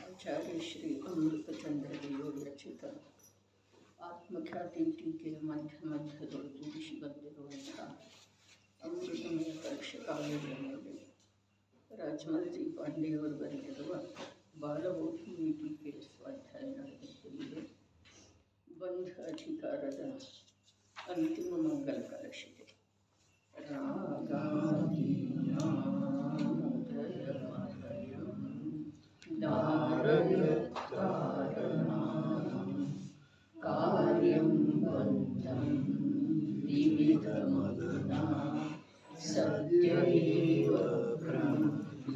ಆಚಾರ್ಯ ಶ್ರೀ ಅಮೃತಚಂದ್ರ ದೇವರು ರಚಿತ ಆತ್ಮಖ್ಯಾತಿ ಟೀಕೆ ಮಧ್ಯ ಮಧ್ಯದೊಳಗೆ ಬಿಸಿ ಬಂದಿರುವಂಥ ಅಮೃತಮಯ ಪರೀಕ್ಷೆ ಕಾವ್ಯಗಳ ಮೇಲೆ ರಾಜಮಲ್ಜಿ ಪಾಂಡೆಯವರು ಬರೆದಿರುವ ಬಾಲಬೋಧಿನಿ ಟೀಕೆ ಸ್ವಾಧ್ಯಾಯ ನಡೆಯುತ್ತಿದೆ. ಬಂಧ ಅಧಿಕಾರದ ಅಂತಿಮ ಮಂಗಲ ಕಲಶಿದೆ. ಕಾರ್ಯಂ ಬಂಧಂ ವಿವಿಧಮಗುಣಾ ಸತ್ಯಮೇವ ಪ್ರಮುಖ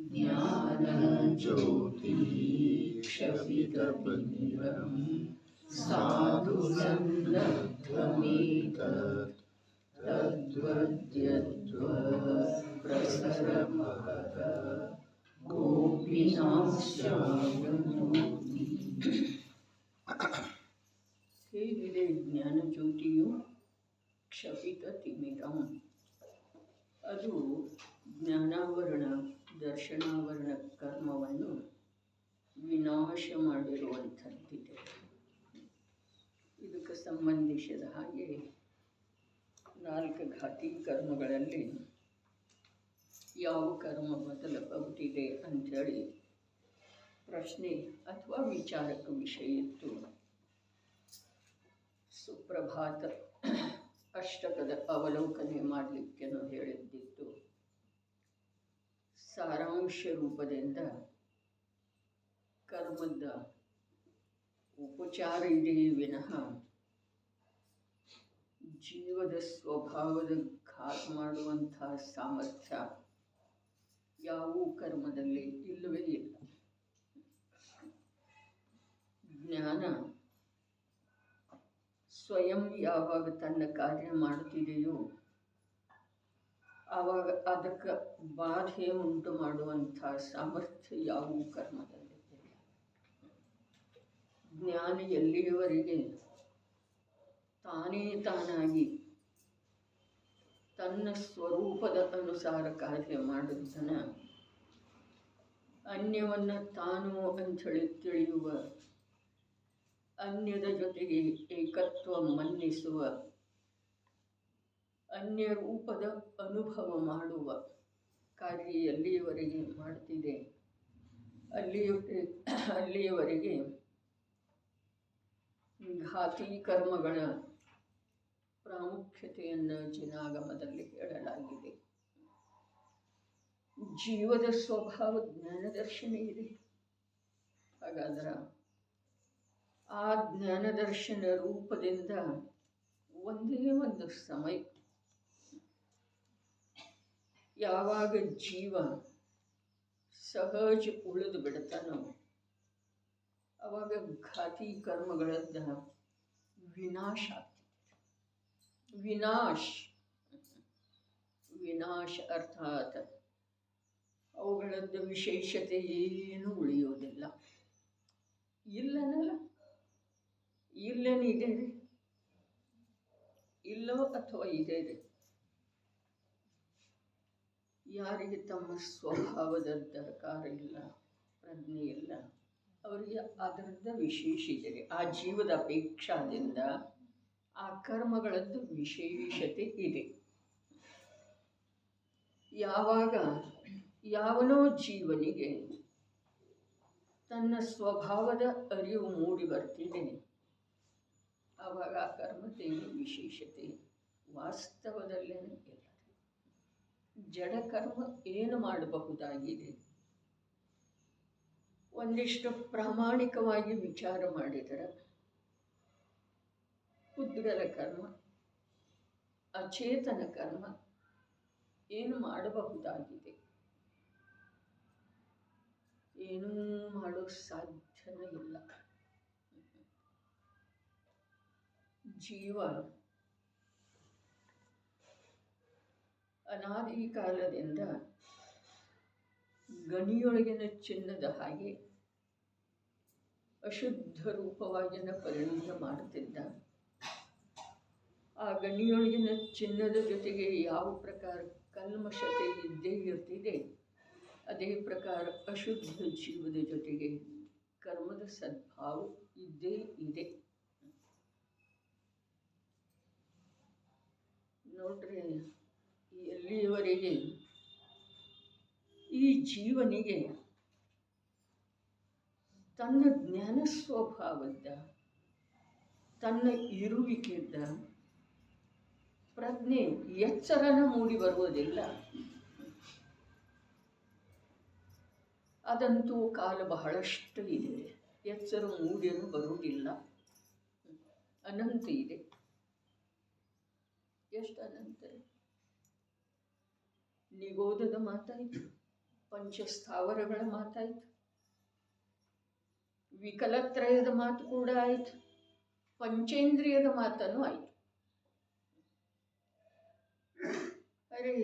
ಜ್ಞಾನಜ್ಯೋತಿ ಕ್ಷಪಿತಮಿರಂ ಸಾಧು ಸನ್ನದ್ಧಮೇತತ್ ತದ್ವದ್ಯದ್ವ ಪ್ರಸರಮಹಃ ಗೋಪಿನಾಶ್ಯಾಮೂರ್ತಿ. ಹೇಗಿದೆ ಜ್ಞಾನಜ್ಯೋತಿಯು ಕ್ಷಪಿತ ತಿಮಿರಂ, ಅದು ಜ್ಞಾನಾವರಣ ದರ್ಶನಾವರಣ ಕರ್ಮವನ್ನು ವಿನಾಶ ಮಾಡಿರುವಂಥದ್ದಿದೆ. ಇದಕ್ಕೆ ಸಂಬಂಧಿಸಿದ ಹಾಗೆ 4 ಘಾತಿ ಕರ್ಮಗಳಲ್ಲಿ ಯಾವ ಕರ್ಮ ಬದಲಬಹುದಿದೆ ಅಂಥೇಳಿ ಪ್ರಶ್ನೆ ಅಥವಾ ವಿಚಾರಕ ವಿಷಯ ಇತ್ತು. ಸುಪ್ರಭಾತ ಅಷ್ಟಕದ ಅವಲೋಕನೆ ಮಾಡಲಿಕ್ಕೆ ಹೇಳಿದ್ದಿತ್ತು. ಸಾರಾಂಶ ರೂಪದಿಂದ ಕರ್ಮದ ಉಪಚಾರ ಇದೆಯೇ ವಿನಃ ಜೀವದ ಸ್ವಭಾವದ ಘಾತ ಮಾಡುವಂಥ ಸಾಮರ್ಥ್ಯ ಯಾವ ಕರ್ಮದಲ್ಲಿ ಇಲ್ಲವೇ ಇಲ್ಲ. ಜ್ಞಾನ ಸ್ವಯಂ ಯಾವಾಗ ತನ್ನ ಕಾರ್ಯ ಮಾಡುತ್ತಿದೆಯೋ ಆವಾಗ ಅದಕ್ಕೆ ಬಾಧೆ ಉಂಟು ಮಾಡುವಂಥ ಸಾಮರ್ಥ್ಯ ಯಾವ ಕರ್ಮದಲ್ಲಿದೆ. ಜ್ಞಾನ ಎಲ್ಲಿಯವರೆಗೆ ತಾನೇ ತಾನಾಗಿ ತನ್ನ ಸ್ವರೂಪದ ಅನುಸಾರ ಕಾರ್ಯ ಮಾಡುತ್ತಾನ, ಅನ್ಯವನ್ನು ತಾನು ಅಂಥೇಳಿ ತಿಳಿಯುವ, ಅನ್ಯದ ಜೊತೆಗೆ ಏಕತ್ವ ಮನ್ನಿಸುವ, ಅನ್ಯ ರೂಪದ ಅನುಭವ ಮಾಡುವ ಕಾರ್ಯ ಎಲ್ಲಿಯವರೆಗೆ ಮಾಡ್ತಿದೆ ಅಲ್ಲಿಯವರೆಗೆ ಘಾತಿ ಕರ್ಮಗಳ ಪ್ರಾಮುಖ್ಯತೆಯನ್ನು ಜಿನಾಗಮದಲ್ಲಿ ಹೇಳಲಾಗಿದೆ. ಜೀವದ ಸ್ವಭಾವ ಜ್ಞಾನದರ್ಶನ ಇದೆ. ಹಾಗಾದ್ರೆ ಆ ಜ್ಞಾನದರ್ಶನ ರೂಪದಿಂದ ಒಂದೇ ಒಂದು ಸಮಯ ಯಾವಾಗ ಜೀವ ಸಹಜ ಉಳಿದು ಬಿಡ್ತಾನೋ ಆವಾಗ ಘಾತಿ ಕರ್ಮಗಳದ್ದ ವಿನಾಶ ಆಗ್ತದೆ. ವಿನಾಶ ಅರ್ಥಾತ್ ಅವುಗಳದ್ದು ವಿಶೇಷತೆ ಏನೂ ಉಳಿಯೋದಿಲ್ಲ. ಇಲ್ಲನಲ್ಲ, ಇಲ್ಲೇನಿದೆ ರೀ, ಇಲ್ಲೋ ಅಥವಾ ಇದೆ ರೀ. ಯಾರಿಗೆ ತಮ್ಮ ಸ್ವಭಾವದ ದರಕಾರ ಇಲ್ಲ, ಪ್ರಜ್ಞೆ ಇಲ್ಲ, ಅವರಿಗೆ ಅದರದ್ದು ವಿಶೇಷ ಇದೆ. ಆ ಜೀವದ ಅಪೇಕ್ಷಾದಿಂದ ಆ ಕರ್ಮಗಳದ್ದು ವಿಶೇಷತೆ ಇದೆ. ಯಾವಾಗ ಯಾವನೋ ಜೀವನಿಗೆ ತನ್ನ ಸ್ವಭಾವದ ಅರಿವು ಮೂಡಿ ಬರ್ತಿದೆ ಆವಾಗ ಆ ಕರ್ಮದೇನು ವಿಶೇಷತೆ ವಾಸ್ತವದಲ್ಲೇನೇ ಇಲ್ಲ. ಜಡಕರ್ಮ ಏನು ಮಾಡಬಹುದಾಗಿದೆ? ಒಂದಿಷ್ಟು ಪ್ರಾಮಾಣಿಕವಾಗಿ ವಿಚಾರ ಮಾಡಿದರೆ ಉದ್ಗಲ ಕರ್ಮ, ಅಚೇತನ ಕರ್ಮ ಏನು ಮಾಡಬಹುದಾಗಿದೆ? ಏನೂ ಮಾಡೋ ಸಾಧ್ಯನೇ ಇಲ್ಲ. ಜೀವ ಅನಾದಿ ಕಾಲದಿಂದ ಗಣಿಯೊಳಗಿನ ಚಿನ್ನದ ಹಾಗೆ ಅಶುದ್ಧ ರೂಪವಾಗಿನ ಪರಿಣಾಮ ಮಾಡುತ್ತಿದ್ದ. ಆ ಗಣಿಯೊಳಗಿನ ಚಿನ್ನದ ಜೊತೆಗೆ ಯಾವ ಪ್ರಕಾರ ಕಲ್ಮಶತೆ ಇದ್ದೇ ಇರ್ತಿದೆ, ಅದೇ ಪ್ರಕಾರ ಅಶುದ್ಧ ಜೀವದ ಜೊತೆಗೆ ಕರ್ಮದ ಸದ್ಭಾವ ಇದ್ದೇ ಇದೆ. ನೋಡ್ರಿ, ಎಲ್ಲಿಯವರೆಗೆ ಈ ಜೀವನಿಗೆ ತನ್ನ ಜ್ಞಾನ ಸ್ವಭಾವದ, ತನ್ನ ಇರುವಿಕೆಯಿಂದ ಪ್ರಜ್ಞೆ ಎಚ್ಚರನ ಮೂಡಿ ಬರುವುದಿಲ್ಲ, ಅದಂತೂ ಕಾಲ ಬಹಳಷ್ಟು ಇದೆ. ಎಚ್ಚರ ಮೂಡಿಯೂ ಬರುವುದಿಲ್ಲ, ಅನಂತ ಇದೆ. ಎಷ್ಟು ಅನಂತ? ನಿಗೋಧದ ಮಾತಾಯಿತು, ಪಂಚಸ್ಥಾವರಗಳ ಮಾತಾಯಿತು, ವಿಕಲತ್ರಯದ ಮಾತು ಕೂಡ ಆಯಿತು, ಪಂಚೇಂದ್ರಿಯದ ಮಾತನ್ನು ಆಯಿತು. ಅರೆ,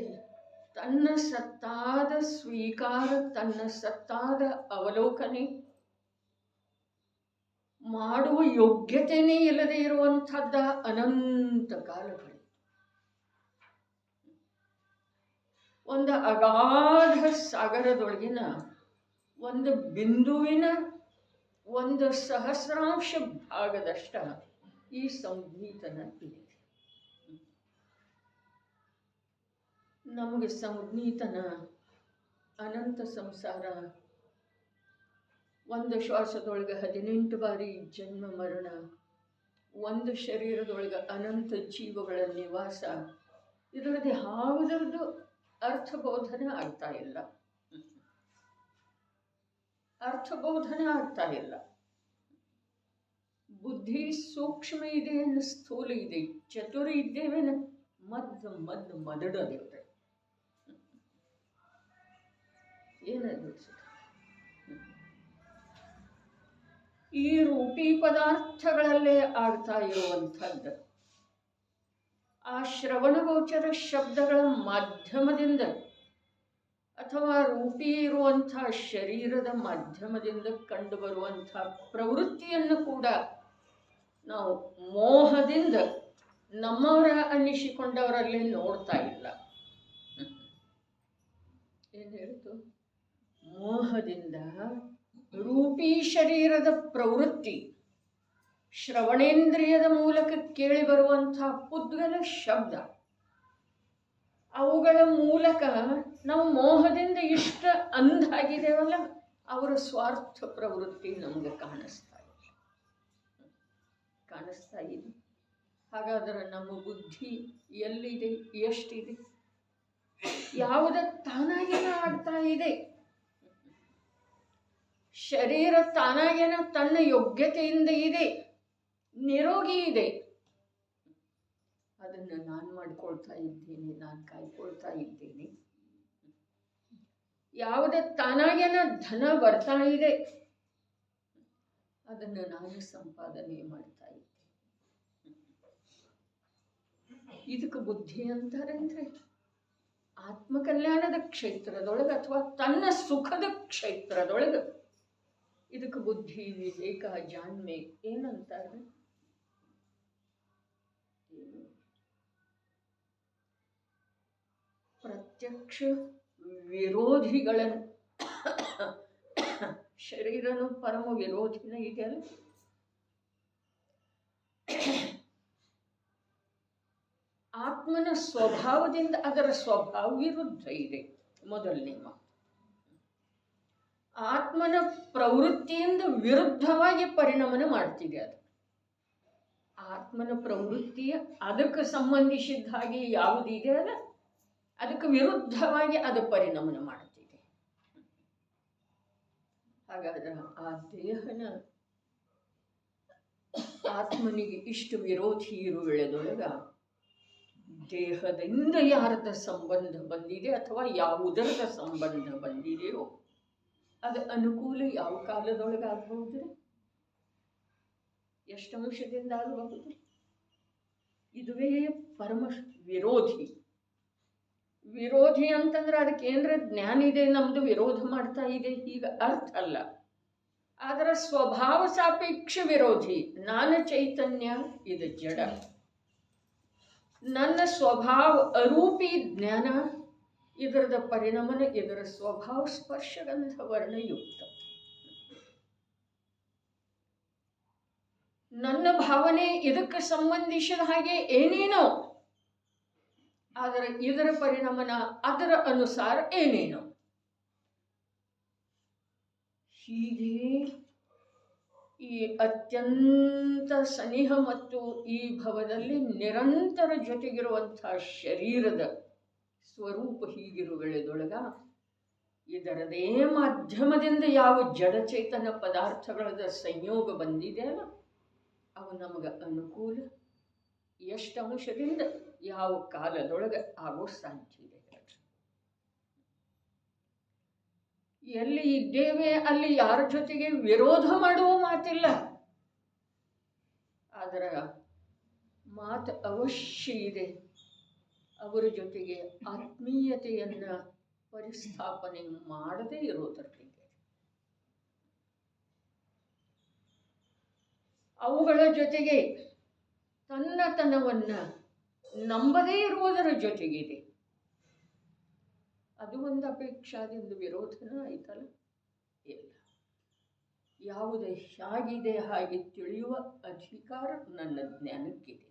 ತನ್ನ ಸತ್ತಾದ ಸ್ವೀಕಾರ, ತನ್ನ ಸತ್ತಾದ ಅವಲೋಕನೆ ಮಾಡುವ ಯೋಗ್ಯತೆಯೇ ಇಲ್ಲದೆ ಇರುವಂಥದ್ದ ಅನಂತ ಕಾಲಗಳು. ಒಂದು ಅಗಾಧ ಸಾಗರದೊಳಗಿನ ಒಂದು ಬಿಂದುವಿನ ಒಂದು ಸಹಸ್ರಾಂಶ ಭಾಗದಷ್ಟ ಈ ಸಂಗೀತನ ಇದೆ. ನಮಗೆ ಸಂಗೀತನ ಅನಂತ ಸಂಸಾರ, ಒಂದು ಶ್ವಾಸದೊಳಗೆ 18 ಬಾರಿ ಜನ್ಮ ಮರಣ, ಒಂದು ಶರೀರದೊಳಗೆ ಅನಂತ ಜೀವಗಳ ನಿವಾಸ, ಇದರದ್ದು ಯಾವುದರದ್ದು ಅರ್ಥಬೋಧನೆ ಆಗ್ತಾ ಇಲ್ಲ. ಅರ್ಥಬೋಧನೆ ಆಗ್ತಾ ಇಲ್ಲ. ಬುದ್ಧಿ ಸೂಕ್ಷ್ಮ ಇದೆ, ಸ್ಥೂಲ ಇದೆ, ಚತುರ ಇದ್ದೇವೆ, ಮದಡೋದಿಲ್ಲ. ಏನದು? ಈ ರೂಪಿ ಪದಾರ್ಥಗಳಲ್ಲೇ ಆಗ್ತಾ ಇರುವಂಥದ್ದು. ಆ ಶ್ರವಣಗೋಚರ ಶಬ್ದಗಳ ಮಾಧ್ಯಮದಿಂದ ಅಥವಾ ರೂಪಿ ಇರುವಂಥ ಶರೀರದ ಮಾಧ್ಯಮದಿಂದ ಕಂಡುಬರುವಂಥ ಪ್ರವೃತ್ತಿಯನ್ನು ಕೂಡ ನಾವು ಮೋಹದಿಂದ ನಮ್ಮವರ ಅನ್ನಿಸಿಕೊಂಡವರಲ್ಲಿ ನೋಡ್ತಾ ಇಲ್ಲ. ಏನು ಹೇಳ್ತು? ಮೋಹದಿಂದ ರೂಪಿ ಶರೀರದ ಪ್ರವೃತ್ತಿ, ಶ್ರವಣೇಂದ್ರಿಯದ ಮೂಲಕ ಕೇಳಿ ಬರುವಂಥ ಪುದ್ಗಲ ಶಬ್ದ, ಅವುಗಳ ಮೂಲಕ ನಾವು ಮೋಹದಿಂದ ಇಷ್ಟ ಅಂದಾಗಿದ್ದೇವಲ್ಲ, ಅವರ ಸ್ವಾರ್ಥ ಪ್ರವೃತ್ತಿ ನಮಗೆ ಕಾಣಿಸ್ತಾ ಇದೆ. ಹಾಗಾದರೆ ನಮ್ಮ ಬುದ್ಧಿ ಎಲ್ಲಿದೆ, ಎಷ್ಟಿದೆ, ಯಾವುದ ತಾನಾಗೇನ ಆಗ್ತಾ ಇದೆ? ಶರೀರ ತಾನಾಗೇನ ತನ್ನ ಯೋಗ್ಯತೆಯಿಂದ ಇದೆ, ನಿರೋಗಿ ಇದೆ. ಅದನ್ನು ನಾನು ಮಾಡ್ಕೊಳ್ತಾ ಇದ್ದೇನೆ, ನಾನು ಕಾಯ್ಕೊಳ್ತಾ ಇದ್ದೇನೆ. ಯಾವುದೇ ತಾನಾಗೇನ ಧನ ಬರ್ತಾ ಇದೆ, ಅದನ್ನು ನಾನು ಸಂಪಾದನೆ ಮಾಡ್ತಾ ಇದ್ದೇನೆ. ಇದಕ್ಕೆ ಬುದ್ಧಿ ಅಂತಾರಂದ್ರೆ ಆತ್ಮಕಲ್ಯಾಣದ ಕ್ಷೇತ್ರದೊಳಗೆ ಅಥವಾ ತನ್ನ ಸುಖದ ಕ್ಷೇತ್ರದೊಳಗೆ ಇದಕ್ಕೆ ಬುದ್ಧಿ, ವಿವೇಕ, ಜಾಣ್ಮೆ ಏನಂತಾರೆ? ಪ್ರತ್ಯಕ್ಷ ವಿರೋಧಿಗಳನ್ನು, ಶರೀರನು ಪರಮ ವಿರೋಧಿನ ಇದೆಯಲ್ಲ, ಆತ್ಮನ ಸ್ವಭಾವದಿಂದ ಅದರ ಸ್ವಭಾವ ವಿರುದ್ಧ ಇದೆ. ಮೊದಲನೇ ಮಾತು, ಆತ್ಮನ ಪ್ರವೃತ್ತಿಯಿಂದ ವಿರುದ್ಧವಾಗಿ ಪರಿಣಾಮನ ಮಾಡ್ತಿದೆ. ಅದು ಆತ್ಮನ ಪ್ರವೃತ್ತಿ ಅದಕ್ಕೆ ಸಂಬಂಧಿಸಿದ ಹಾಗೆ ಯಾವುದಿದೆ ಅಲ್ಲ, ಅದಕ್ಕೆ ವಿರುದ್ಧವಾಗಿ ಅದು ಪರಿಣಾಮನ ಮಾಡುತ್ತಿದೆ. ಹಾಗಾದ್ರೆ ಆ ದೇಹನ ಆತ್ಮನಿಗೆ ಇಷ್ಟು ವಿರೋಧಿ ಇರುವೆಳೆದೊಳಗ ದೇಹದಿಂದ ಯಾರದ ಸಂಬಂಧ ಬಂದಿದೆ ಅಥವಾ ಯಾವುದರದ ಸಂಬಂಧ ಬಂದಿದೆಯೋ ಅದು ಅನುಕೂಲ ಯಾವ ಕಾಲದೊಳಗೆ ಆಗಬಹುದ್ರಿ? ಎಷ್ಟು ಅಂಶದಿಂದ ಆಗಬಹುದು? ಇದುವೇ ಪರಮ ವಿರೋಧಿ. ವಿರೋಧಿ ಅಂತಂದ್ರೆ ಅದಕ್ಕೆ ಏನರ ಜ್ಞಾನ ಇದೆ, ನಮ್ದು ವಿರೋಧ ಮಾಡ್ತಾ ಇದೆ ಈಗ ಅರ್ಥ ಅಲ್ಲ. ಆದರೆ ಸ್ವಭಾವ ಸಾಪೇಕ್ಷ ವಿರೋಧಿ. ನಾನು ಚೈತನ್ಯ, ಇದು ಜಡ. ನನ್ನ ಸ್ವಭಾವ ಅರೂಪಿ ಜ್ಞಾನ ಇದರದ ಪರಿಣಮನ ಇದರ ಸ್ವಭಾವ ಸ್ಪರ್ಶಗಂಧ ವರ್ಣಯುಕ್ತ. ನನ್ನ ಭಾವನೆ ಇದಕ್ಕೆ ಸಂಬಂಧಿಸಿದ ಹಾಗೆ ಏನೇನೋ, ಆದರೆ ಇದರ ಪರಿಣಮನ ಅದರ ಅನುಸಾರ ಏನೇನೋ. ಹೀಗೆ ಈ ಅತ್ಯಂತ ಸನಿಹ ಮತ್ತು ಈ ಭವದಲ್ಲಿ ನಿರಂತರ ಜೊತೆಗಿರುವಂತಹ ಶರೀರದ ಸ್ವರೂಪ ಹೀಗಿರುವೆಳೆದೊಳಗ ಇದರದೇ ಮಾಧ್ಯಮದಿಂದ ಯಾವ ಜಡಚೇತನ ಪದಾರ್ಥಗಳದ ಸಂಯೋಗ ಬಂದಿದೆ ಅಲ್ಲ, ಅವು ನಮಗೆ ಅನುಕೂಲ ಎಷ್ಟು ಅಂಶದಿಂದ ಯಾವ ಕಾಲದೊಳಗೆ ಆಗೋ ಸಾಧ್ಯ ಇದೆ. ಎಲ್ಲಿ ಇದ್ದೇವೆ ಅಲ್ಲಿ ಯಾರ ಜೊತೆಗೆ ವಿರೋಧ ಮಾಡುವ ಮಾತಿಲ್ಲ, ಅದರ ಮಾತು ಅವಶ್ಯ ಇದೆ. ಅವರ ಜೊತೆಗೆ ಆತ್ಮೀಯತೆಯನ್ನ ಪರಿಸ್ಥಾಪನೆ ಮಾಡದೇ ಇರೋದಕ್ಕೆ, ಅವುಗಳ ಜೊತೆಗೆ ತನ್ನತನವನ್ನ ನಂಬದೇ ಇರುವುದರ ಜೊತೆಗಿದೆ. ಅದು ಒಂದು ಅಪೇಕ್ಷಾದಿಂದ ವಿರೋಧನ ಆಯ್ತಲ್ಲ. ಇಲ್ಲ, ಯಾವುದೇ ಹೇಗಿದೆ ಹಾಗೆ ತಿಳಿಯುವ ಅಧಿಕಾರ ನನ್ನ ಜ್ಞಾನಕ್ಕಿದೆ.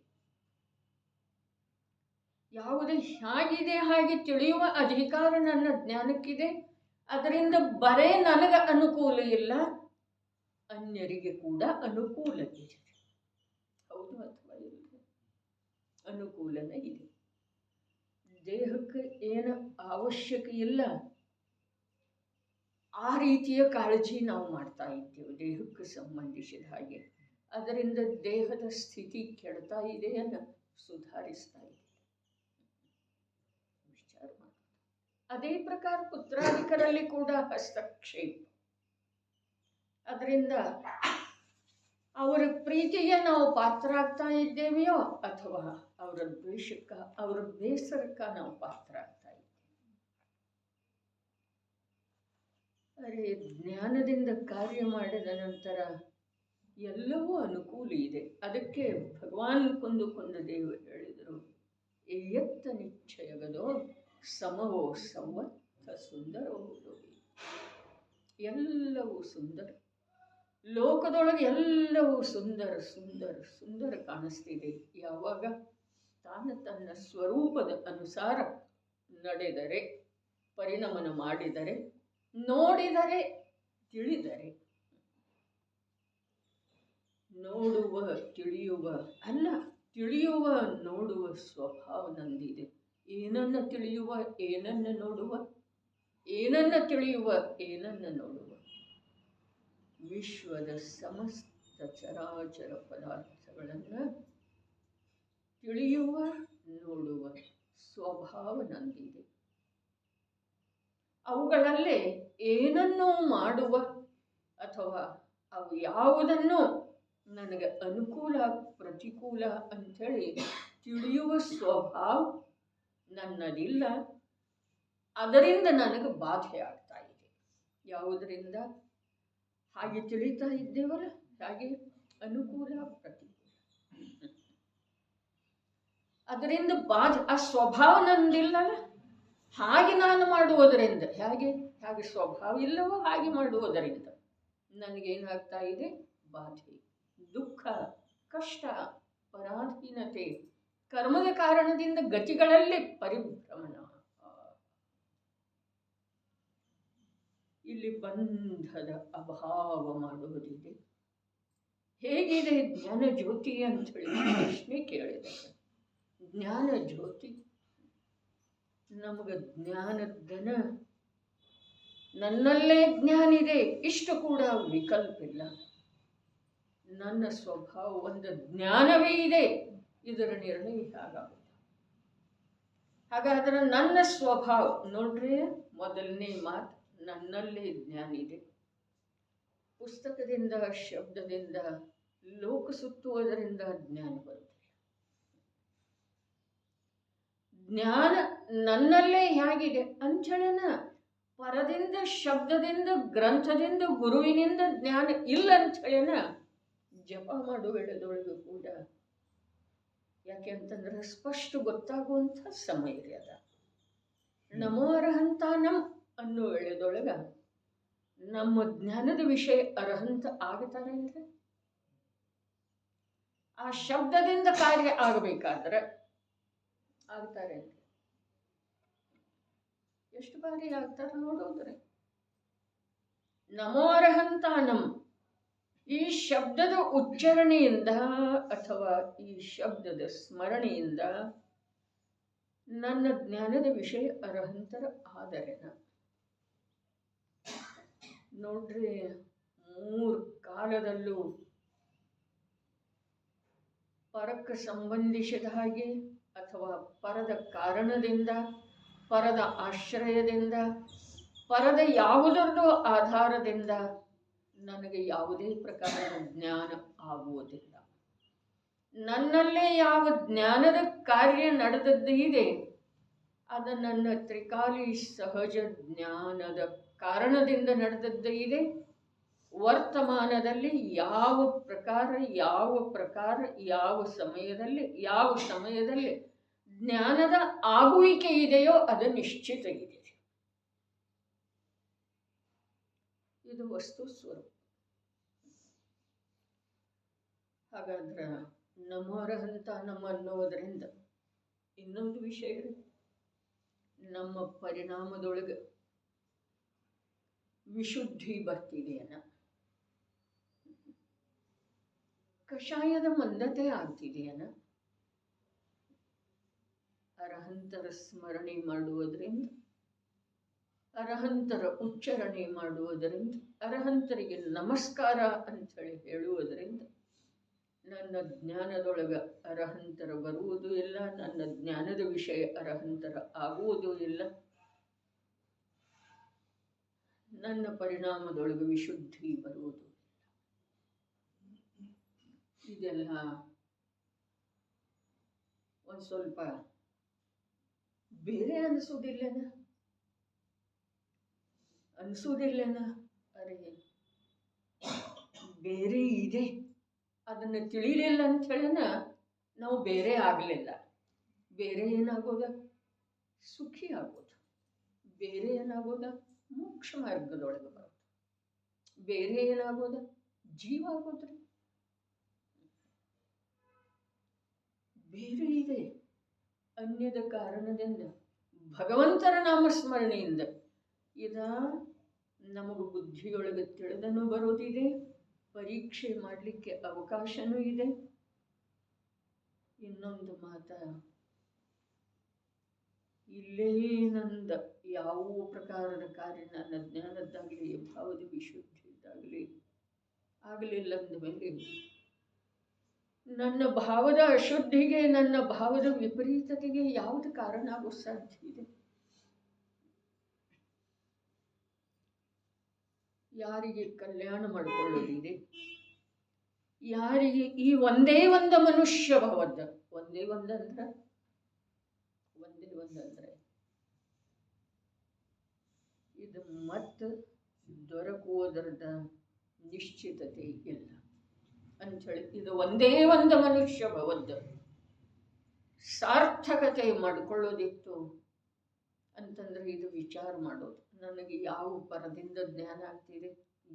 ಯಾವುದೇ ಹೇಗಿದೆ ಹಾಗೆ ತಿಳಿಯುವ ಅಧಿಕಾರ ನನ್ನ ಜ್ಞಾನಕ್ಕಿದೆ. ಅದರಿಂದ ಬರೇ ನನಗೆ ಅನುಕೂಲ ಇಲ್ಲ, ಅನ್ಯರಿಗೆ ಕೂಡ ಅನುಕೂಲ ಇದೆ. ಹೌದು ಅಥವಾ ಇಲ್ಲ? ಅನುಕೂಲನೇ ಇದೆ. ದೇಹಕ್ಕೆ ಏನು ಅವಶ್ಯಕ ಇಲ್ಲ ಆ ರೀತಿಯ ಕಾಳಜಿ ನಾವು ಮಾಡ್ತಾ ಇದ್ದೇವೆ ದೇಹಕ್ಕೆ ಸಂಬಂಧಿಸಿದ ಹಾಗೆ. ಅದರಿಂದ ದೇಹದ ಸ್ಥಿತಿ ಕೆಡ್ತಾ ಇದೆಯನ್ನ ಸುಧಾರಿಸ್ತಾ ಇದೆ. ವಿಚಾರ ಮಾಡಿ. ಅದೇ ಪ್ರಕಾರ ಪುತ್ರಾದಿಕರಲ್ಲಿ ಕೂಡ ಹಸ್ತಕ್ಷೇಪ. ಅದರಿಂದ ಅವರ ಪ್ರೀತಿಗೆ ನಾವು ಪಾತ್ರ ಆಗ್ತಾ ಇದ್ದೇವೆಯೋ ಅಥವಾ ಅವರ ದ್ವೇಷಕ್ಕ, ಅವರ ಬೇಸರಕ್ಕ ನಾವು ಪಾತ್ರ ಆಗ್ತಾ ಇದ್ದೇವೆ. ಅರೆ, ಜ್ಞಾನದಿಂದ ಕಾರ್ಯ ಮಾಡಿದ ನಂತರ ಎಲ್ಲವೂ ಅನುಕೂಲ ಇದೆ. ಅದಕ್ಕೆ ಭಗವಾನ್ ಕೊಂದು ದೇವರು ಹೇಳಿದರು, ಎತ್ತ ನಿಶ್ಚಯಗದೋ ಸಮವೋ ಸಂವತ್ತ ಸುಂದರವುದು. ಎಲ್ಲವೂ ಸುಂದರ, ಲೋಕದೊಳಗೆ ಎಲ್ಲವೂ ಸುಂದರ ಸುಂದರ ಸುಂದರ ಕಾಣಿಸ್ತಿದೆ. ಯಾವಾಗ ತನ್ನ ಸ್ವರೂಪದ ಅನುಸಾರ ನಡೆದರೆ, ಪರಿಣಮನ ಮಾಡಿದರೆ, ನೋಡಿದರೆ, ತಿಳಿದರೆ. ನೋಡುವ ತಿಳಿಯುವ ಅಲ್ಲ, ತಿಳಿಯುವ ನೋಡುವ ಸ್ವಭಾವ ನಂದಿದೆ. ಏನನ್ನ ತಿಳಿಯುವ, ಏನನ್ನ ನೋಡುವ, ಏನನ್ನ ತಿಳಿಯುವ, ಏನನ್ನ ನೋಡುವ. ವಿಶ್ವದ ಸಮಸ್ತ ಚರಾಚರ ಪದಾರ್ಥಗಳನ್ನು ತಿಳಿಯುವ ನೋಡುವ ಸ್ವಭಾವ ನಂದಿದೆ. ಅವುಗಳಲ್ಲೇ ಏನನ್ನೂ ಮಾಡುವ ಅಥವಾ ಅವು ಯಾವುದನ್ನು ನನಗೆ ಅನುಕೂಲ ಪ್ರತಿಕೂಲ ಅಂಥೇಳಿ ತಿಳಿಯುವ ಸ್ವಭಾವ ನನ್ನದಿಲ್ಲ. ಅದರಿಂದ ನನಗೆ ಬಾಧೆ ಆಗ್ತಾ ಇದೆ. ಯಾವುದರಿಂದ? ಹಾಗೆ ತಿಳಿತಾ ಇದ್ದೇವಲ್ಲ, ಹಾಗೆ ಅನುಕೂಲ ಪ್ರತಿಕೂಲ. ಅದರಿಂದ ಬಾಧೆ, ಆ ಸ್ವಭಾವ ನಂದಿಲ್ಲಲ್ಲ. ಹಾಗೆ ನಾನು ಮಾಡುವುದರಿಂದ, ಹೇಗೆ ಸ್ವಭಾವ ಇಲ್ಲವೋ ಹಾಗೆ ಮಾಡುವುದರಿಂದ ನನಗೇನಾಗ್ತಾ ಇದೆ? ಬಾಧೆ, ದುಃಖ, ಕಷ್ಟ, ಪರಾಧೀನತೆ, ಕರ್ಮದ ಕಾರಣದಿಂದ ಗತಿಗಳಲ್ಲಿ ಪರಿಭ್ರಮಣ. ಇಲ್ಲಿ ಬಂಧದ ಅಭಾವ ಮಾಡುವುದಿದೆ. ಹೇಗಿದೆ ಜ್ಞಾನ ಜ್ಯೋತಿ ಅಂತ ಹೇಳಿ ಪ್ರಶ್ನೆ ಕೇಳಿದೆ. ಜ್ಞಾನ ಜ್ಯೋತಿ ನಮಗೆ ಜ್ಞಾನದನ, ನನ್ನಲ್ಲೇ ಜ್ಞಾನ ಇದೆ, ಇಷ್ಟು ಕೂಡ ವಿಕಲ್ಪ ಇಲ್ಲ. ನನ್ನ ಸ್ವಭಾವ ಒಂದು ಜ್ಞಾನವೇ ಇದೆ, ಇದರ ನಿರ್ಣಯ ಹೇಗಾಗುತ್ತೆ? ಹಾಗಾದ್ರೆ ನನ್ನ ಸ್ವಭಾವ ನೋಡ್ರಿ, ಮೊದಲನೇ ಮಾತು, ನನ್ನಲ್ಲೇ ಜ್ಞಾನ ಇದೆ. ಪುಸ್ತಕದಿಂದ, ಶಬ್ದದಿಂದ, ಲೋಕ ಸುತ್ತುವುದರಿಂದ ಜ್ಞಾನ ಬರುತ್ತದೆ. ಜ್ಞಾನ ನನ್ನಲ್ಲೇ ಹೇಗಿದೆ ಅಂಚಳನ ಪರದಿಂದ, ಶಬ್ದದಿಂದ, ಗ್ರಂಥದಿಂದ, ಗುರುವಿನಿಂದ ಜ್ಞಾನ ಇಲ್ಲ ಅಂಚಳನ ಜಪ ಮಾಡುವ ವೇಳೆದೊಳಗೂ ಕೂಡ. ಯಾಕೆ ಅಂತಂದ್ರೆ ಸ್ಪಷ್ಟ ಗೊತ್ತಾಗುವಂಥ ಸಮಯ ಅದ. ನಮೋ ಅರ್ಹಂತಾನಂ ಅನ್ನೋ ವೇಳೆದೊಳಗ ನಮ್ಮ ಜ್ಞಾನದ ವಿಷಯ ಅರ್ಹಂತ ಆಗ್ತಾರೆ ಅಂದ್ರೆ ಆ ಶಬ್ದದಿಂದ ಕಾರ್ಯ ಆಗಬೇಕಾದ್ರೆ ಆಗ್ತಾರೆ ಅಂತ ಎಷ್ಟು ಬಾರಿ ಆಗ್ತಾರೆ ನೋಡೋದ್ರೆ ನಮೋ ಅರ್ಹಂತಾನಂ ಈ ಶಬ್ದದ ಉಚ್ಚಾರಣೆಯಿಂದ ಅಥವಾ ಈ ಶಬ್ದದ ಸ್ಮರಣೆಯಿಂದ ನನ್ನ ಜ್ಞಾನದ ವಿಷಯ ಅರ್ಹಂತರ ಆದರೆನ ನೋಡ್ರಿ 3 ಕಾಲದಲ್ಲೂ ಪರಕ್ಕೆ ಸಂಬಂಧಿಸಿದ ಹಾಗೆ ಅಥವಾ ಪರದ ಕಾರಣದಿಂದ ಪರದ ಆಶ್ರಯದಿಂದ ಪರದ ಯಾವುದೊಂದು ಆಧಾರದಿಂದ ನನಗೆ ಯಾವುದೇ ಪ್ರಕಾರದ ಜ್ಞಾನ ಆಗುವುದಿಲ್ಲ. ನನ್ನಲ್ಲೇ ಯಾವ ಜ್ಞಾನದ ಕಾರ್ಯ ನಡೆದದ್ದು ಇದೆ ಅದು ನನ್ನ ತ್ರಿಕಾಲಿ ಸಹಜ ಜ್ಞಾನದ ಕಾರಣದಿಂದ ನಡೆದದ್ದು ಇದೆ. ವರ್ತಮಾನದಲ್ಲಿ ಯಾವ ಪ್ರಕಾರ ಯಾವ ಸಮಯದಲ್ಲಿ ಜ್ಞಾನದ ಆಗುವಿಕೆ ಇದೆಯೋ ಅದು ನಿಶ್ಚಿತ ಇದೆ. ಇದು ವಸ್ತು ಸ್ವರೂಪ. ಹಾಗಾದ್ರೆ ನಮೋರಹಂತ ನಮ್ಮ ಅನ್ನೋದರಿಂದ ಇನ್ನೊಂದು ವಿಷಯ ನಮ್ಮ ಪರಿಣಾಮದೊಳಗೆ ವಿಶುದ್ಧಿ ಬರ್ತಿದೆಯನ್ನ, ಕಷಾಯದ ಮಂದತೆ ಆಗ್ತಿದೆಯನ್ನ, ಅರ್ಹಂತರ ಸ್ಮರಣೆ ಮಾಡುವುದರಿಂದ, ಅರ್ಹಂತರ ಉಚ್ಚಾರಣೆ ಮಾಡುವುದರಿಂದ, ಅರ್ಹಂತರಿಗೆ ನಮಸ್ಕಾರ ಅಂಥೇಳಿ ಹೇಳುವುದರಿಂದ ನನ್ನ ಜ್ಞಾನದೊಳಗೆ ಅರ್ಹಂತರ ಬರುವುದೂ ಇಲ್ಲ, ನನ್ನ ಜ್ಞಾನದ ವಿಷಯ ಅರ್ಹಂತರ ಆಗುವುದೂ ಇಲ್ಲ. ನನ್ನ ಪರಿಣಾಮದೊಳಗೆ ವಿಶುದ್ಧಿ ಬರುವುದು ಇದೆಲ್ಲ ಒಂದು ಸ್ವಲ್ಪ ಬೇರೆ ಅನಿಸೋದಿಲ್ಲನ. ಅರೆ ಬೇರೆ ಇದೆ ಅದನ್ನು ತಿಳಿಲಿಲ್ಲ ಅಂತ ಹೇಳಿನ ನಾವು ಬೇರೆ ಆಗಲಿಲ್ಲ. ಬೇರೆ ಏನಾಗೋದ? ಸುಖಿ ಆಗೋದು. ಬೇರೆ ಏನಾಗೋದ? ಮೋಕ್ಷ ಮಾರ್ಗದೊಳಗೆ ಬರೋದು. ಬೇರೆ ಏನಾಗೋದ? ಜೀವ ಆಗೋದ್ರಿ. ಬೇರೆ ಇದೆ ಅನ್ಯದ ಕಾರಣದಿಂದ ಭಗವಂತನ ನಾಮಸ್ಮರಣೆಯಿಂದ ಇದ ನಮಗೆ ಬುದ್ಧಿಯೊಳಗೆ ತಿಳಿದನೂ ಬರೋದಿದೆ, ಪರೀಕ್ಷೆ ಮಾಡಲಿಕ್ಕೆ ಅವಕಾಶನೂ ಇದೆ. ಇನ್ನೊಂದು ಮಾತ, ಇಲ್ಲೇ ನಂದ ಯಾವ ಪ್ರಕಾರದ ಕಾರ್ಯ ನನ್ನ ಜ್ಞಾನದ್ದಾಗಲಿ ಭಾವದ ವಿಶುದ್ಧಿದ್ದಾಗಲಿ ಆಗಲಿಲ್ಲ ಅಂದಮೇಲೆ ನನ್ನ ಭಾವದ ಅಶುದ್ಧಿಗೆ, ನನ್ನ ಭಾವದ ವಿಪರೀತತೆಗೆ ಯಾವುದು ಕಾರಣ ಆಗೋ ಸಾಧ್ಯ ಇದೆ? ಯಾರಿಗೆ ಕಲ್ಯಾಣ ಮಾಡಿಕೊಳ್ಳೋದಿದೆ? ಯಾರಿಗೆ ಈ ಒಂದೇ ಒಂದು ಮನುಷ್ಯ ಭವದ, ಒಂದೇ ಒಂದಂದ್ರೆ ಇದು ಮತ್ತೆ ದೊರಕುವುದರದ ನಿಶ್ಚಿತತೆ ಇಲ್ಲ ಅಂಥೇಳಿ ಇದು ಒಂದೇ ಒಂದು ಮನುಷ್ಯ ಭವದ ಸಾರ್ಥಕತೆ ಮಾಡಿಕೊಳ್ಳೋದಿತ್ತು ಅಂತಂದ್ರೆ ಇದು ವಿಚಾರ ಮಾಡೋದು. ನನಗೆ ಯಾವ ಪರದಿಂದ ಜ್ಞಾನ ಆಗ್ತಿದೆ,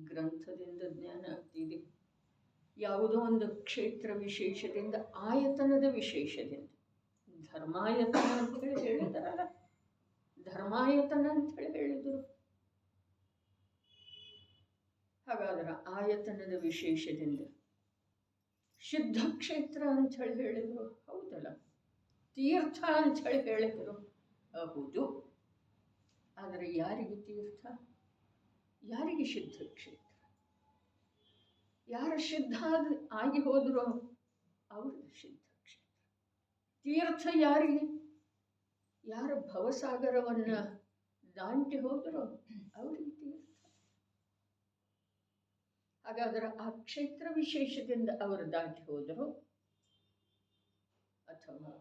ಗ್ರಂಥದಿಂದ ಜ್ಞಾನ ಆಗ್ತಿದೆ, ಯಾವುದೋ ಒಂದು ಕ್ಷೇತ್ರ ವಿಶೇಷದಿಂದ, ಆಯತನದ ವಿಶೇಷದಿಂದ, ಧರ್ಮಾಯತನ ಅಂತೇಳಿ ಹೇಳಿದಾರಲ್ಲ, ಧರ್ಮಾಯತನ ಅಂತೇಳಿ ಹೇಳಿದರು. ಹಾಗಾದ್ರೆ ಆಯತನದ ವಿಶೇಷದಿಂದ ಸಿದ್ಧಕ್ಷೇತ್ರ ಅಂಥೇಳಿ ಹೇಳಿದರು, ಹೌದಲ್ಲ. ತೀರ್ಥ ಅಂಥೇಳಿ ಹೇಳಿದರು, ಹೌದು. ಆದರೆ ಯಾರಿಗೆ ತೀರ್ಥ, ಯಾರಿಗೆ ಸಿದ್ಧಕ್ಷೇತ್ರ? ಯಾರು ಸಿದ್ಧ ಆಗಿ ಹೋದ್ರು ಅವ್ರದ್ದು ಸಿದ್ಧಕ್ಷೇತ್ರ. ತೀರ್ಥ ಯಾರಿಗೆ? ಯಾರ ಭವಸಾಗರವನ್ನ ದಾಟಿ ಹೋದ್ರು ಅವ್ರಿಗೆ ತೀರ್ಥ. ಹಾಗಾದ್ರೆ ಆ ಕ್ಷೇತ್ರ ವಿಶೇಷದಿಂದ ಅವರು ದಾಟಿ ಹೋದರು ಅಥವಾ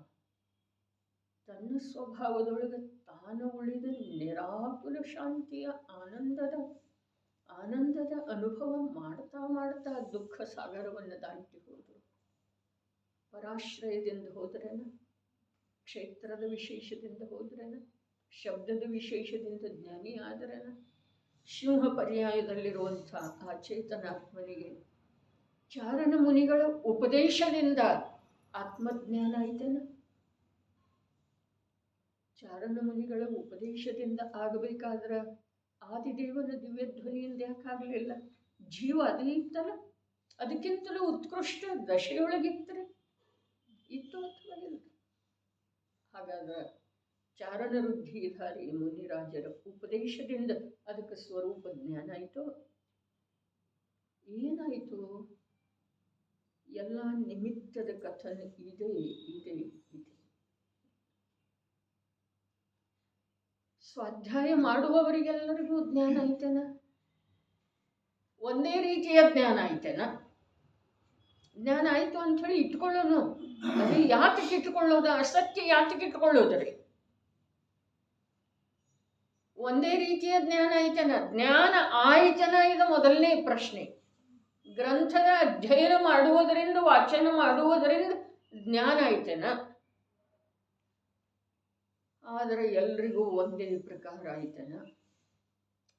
ತನ್ನ ಸ್ವಭಾವದೊಳಗೆ ತಾನು ಉಳಿದ ನಿರಾಕುಲ ಶಾಂತಿಯ ಆನಂದದ ಅನುಭವ ಮಾಡ್ತಾ ದುಃಖ ಸಾಗರವನ್ನು ದಾಟಿ ಹೋದರು. ಪರಾಶ್ರಯದಿಂದ ಹೋದ್ರೇನ, ಕ್ಷೇತ್ರದ ವಿಶೇಷದಿಂದ ಹೋದ್ರೇನ, ಶಬ್ದದ ವಿಶೇಷದಿಂದ ಜ್ಞಾನಿ ಆದರನ ಸಿಂಹ ಪರ್ಯಾಯದಲ್ಲಿರುವಂಥ ಆ ಚೇತನಾತ್ಮನಿಗೆ ಚಾರಣ ಮುನಿಗಳ ಉಪದೇಶದಿಂದ ಆತ್ಮಜ್ಞಾನ ಐತೇನ? ಚಾರಣ ಮುನಿಗಳ ಉಪದೇಶದಿಂದ ಆಗಬೇಕಾದ್ರೆ ಆದಿದೇವನ ದಿವ್ಯ ಧ್ವನಿಯಿಂದ ಯಾಕಾಗಲಿಲ್ಲ? ಜೀವ ಅದೇ ಇತ್ತಲ್ಲ, ಅದಕ್ಕಿಂತಲೂ ಉತ್ಕೃಷ್ಟ ದಶೆಯೊಳಗಿತ್ತರೆ ಇತ್ತು ಅಥವಾ ಇಲ್ಲ? ಹಾಗಾದ್ರೆ ಚಾರಣ ವೃದ್ಧಿಧಾರಿ ಮುನಿರಾಜರ ಉಪದೇಶದಿಂದ ಅದಕ್ಕೆ ಸ್ವರೂಪ ಜ್ಞಾನ ಆಯಿತು. ಏನಾಯಿತು? ಎಲ್ಲ ನಿಮಿತ್ತದ ಕಥನ ಇದೆ ಇದೆ ಇದೆ. ಸ್ವಾಧ್ಯಾಯ ಮಾಡುವವರಿಗೆಲ್ಲರಿಗೂ ಜ್ಞಾನ ಐತೆನ? ಒಂದೇ ರೀತಿಯ ಜ್ಞಾನ ಐತೆನ? ಜ್ಞಾನ ಆಯಿತು ಅಂಥೇಳಿ ಇಟ್ಕೊಳ್ಳೋನು, ಅದೇ ಯಾತಕ್ಕೆ ಇಟ್ಕೊಳ್ಳೋದು? ಅಸತ್ಯ ಯಾತಕ್ಕೆ ಇಟ್ಕೊಳ್ಳೋದ್ರಿ? ಒಂದೇ ರೀತಿಯ ಜ್ಞಾನ ಐತೆನ? ಜ್ಞಾನ ಆಯ್ತನ? ಇದು ಮೊದಲನೇ ಪ್ರಶ್ನೆ. ಗ್ರಂಥದ ಅಧ್ಯಯನ ಮಾಡುವುದರಿಂದ, ವಾಚನ ಮಾಡುವುದರಿಂದ ಜ್ಞಾನ ಐತೆನ? ಆದರೆ ಎಲ್ರಿಗೂ ಒಂದೇ ಪ್ರಕಾರ ಆಯ್ತೇನ?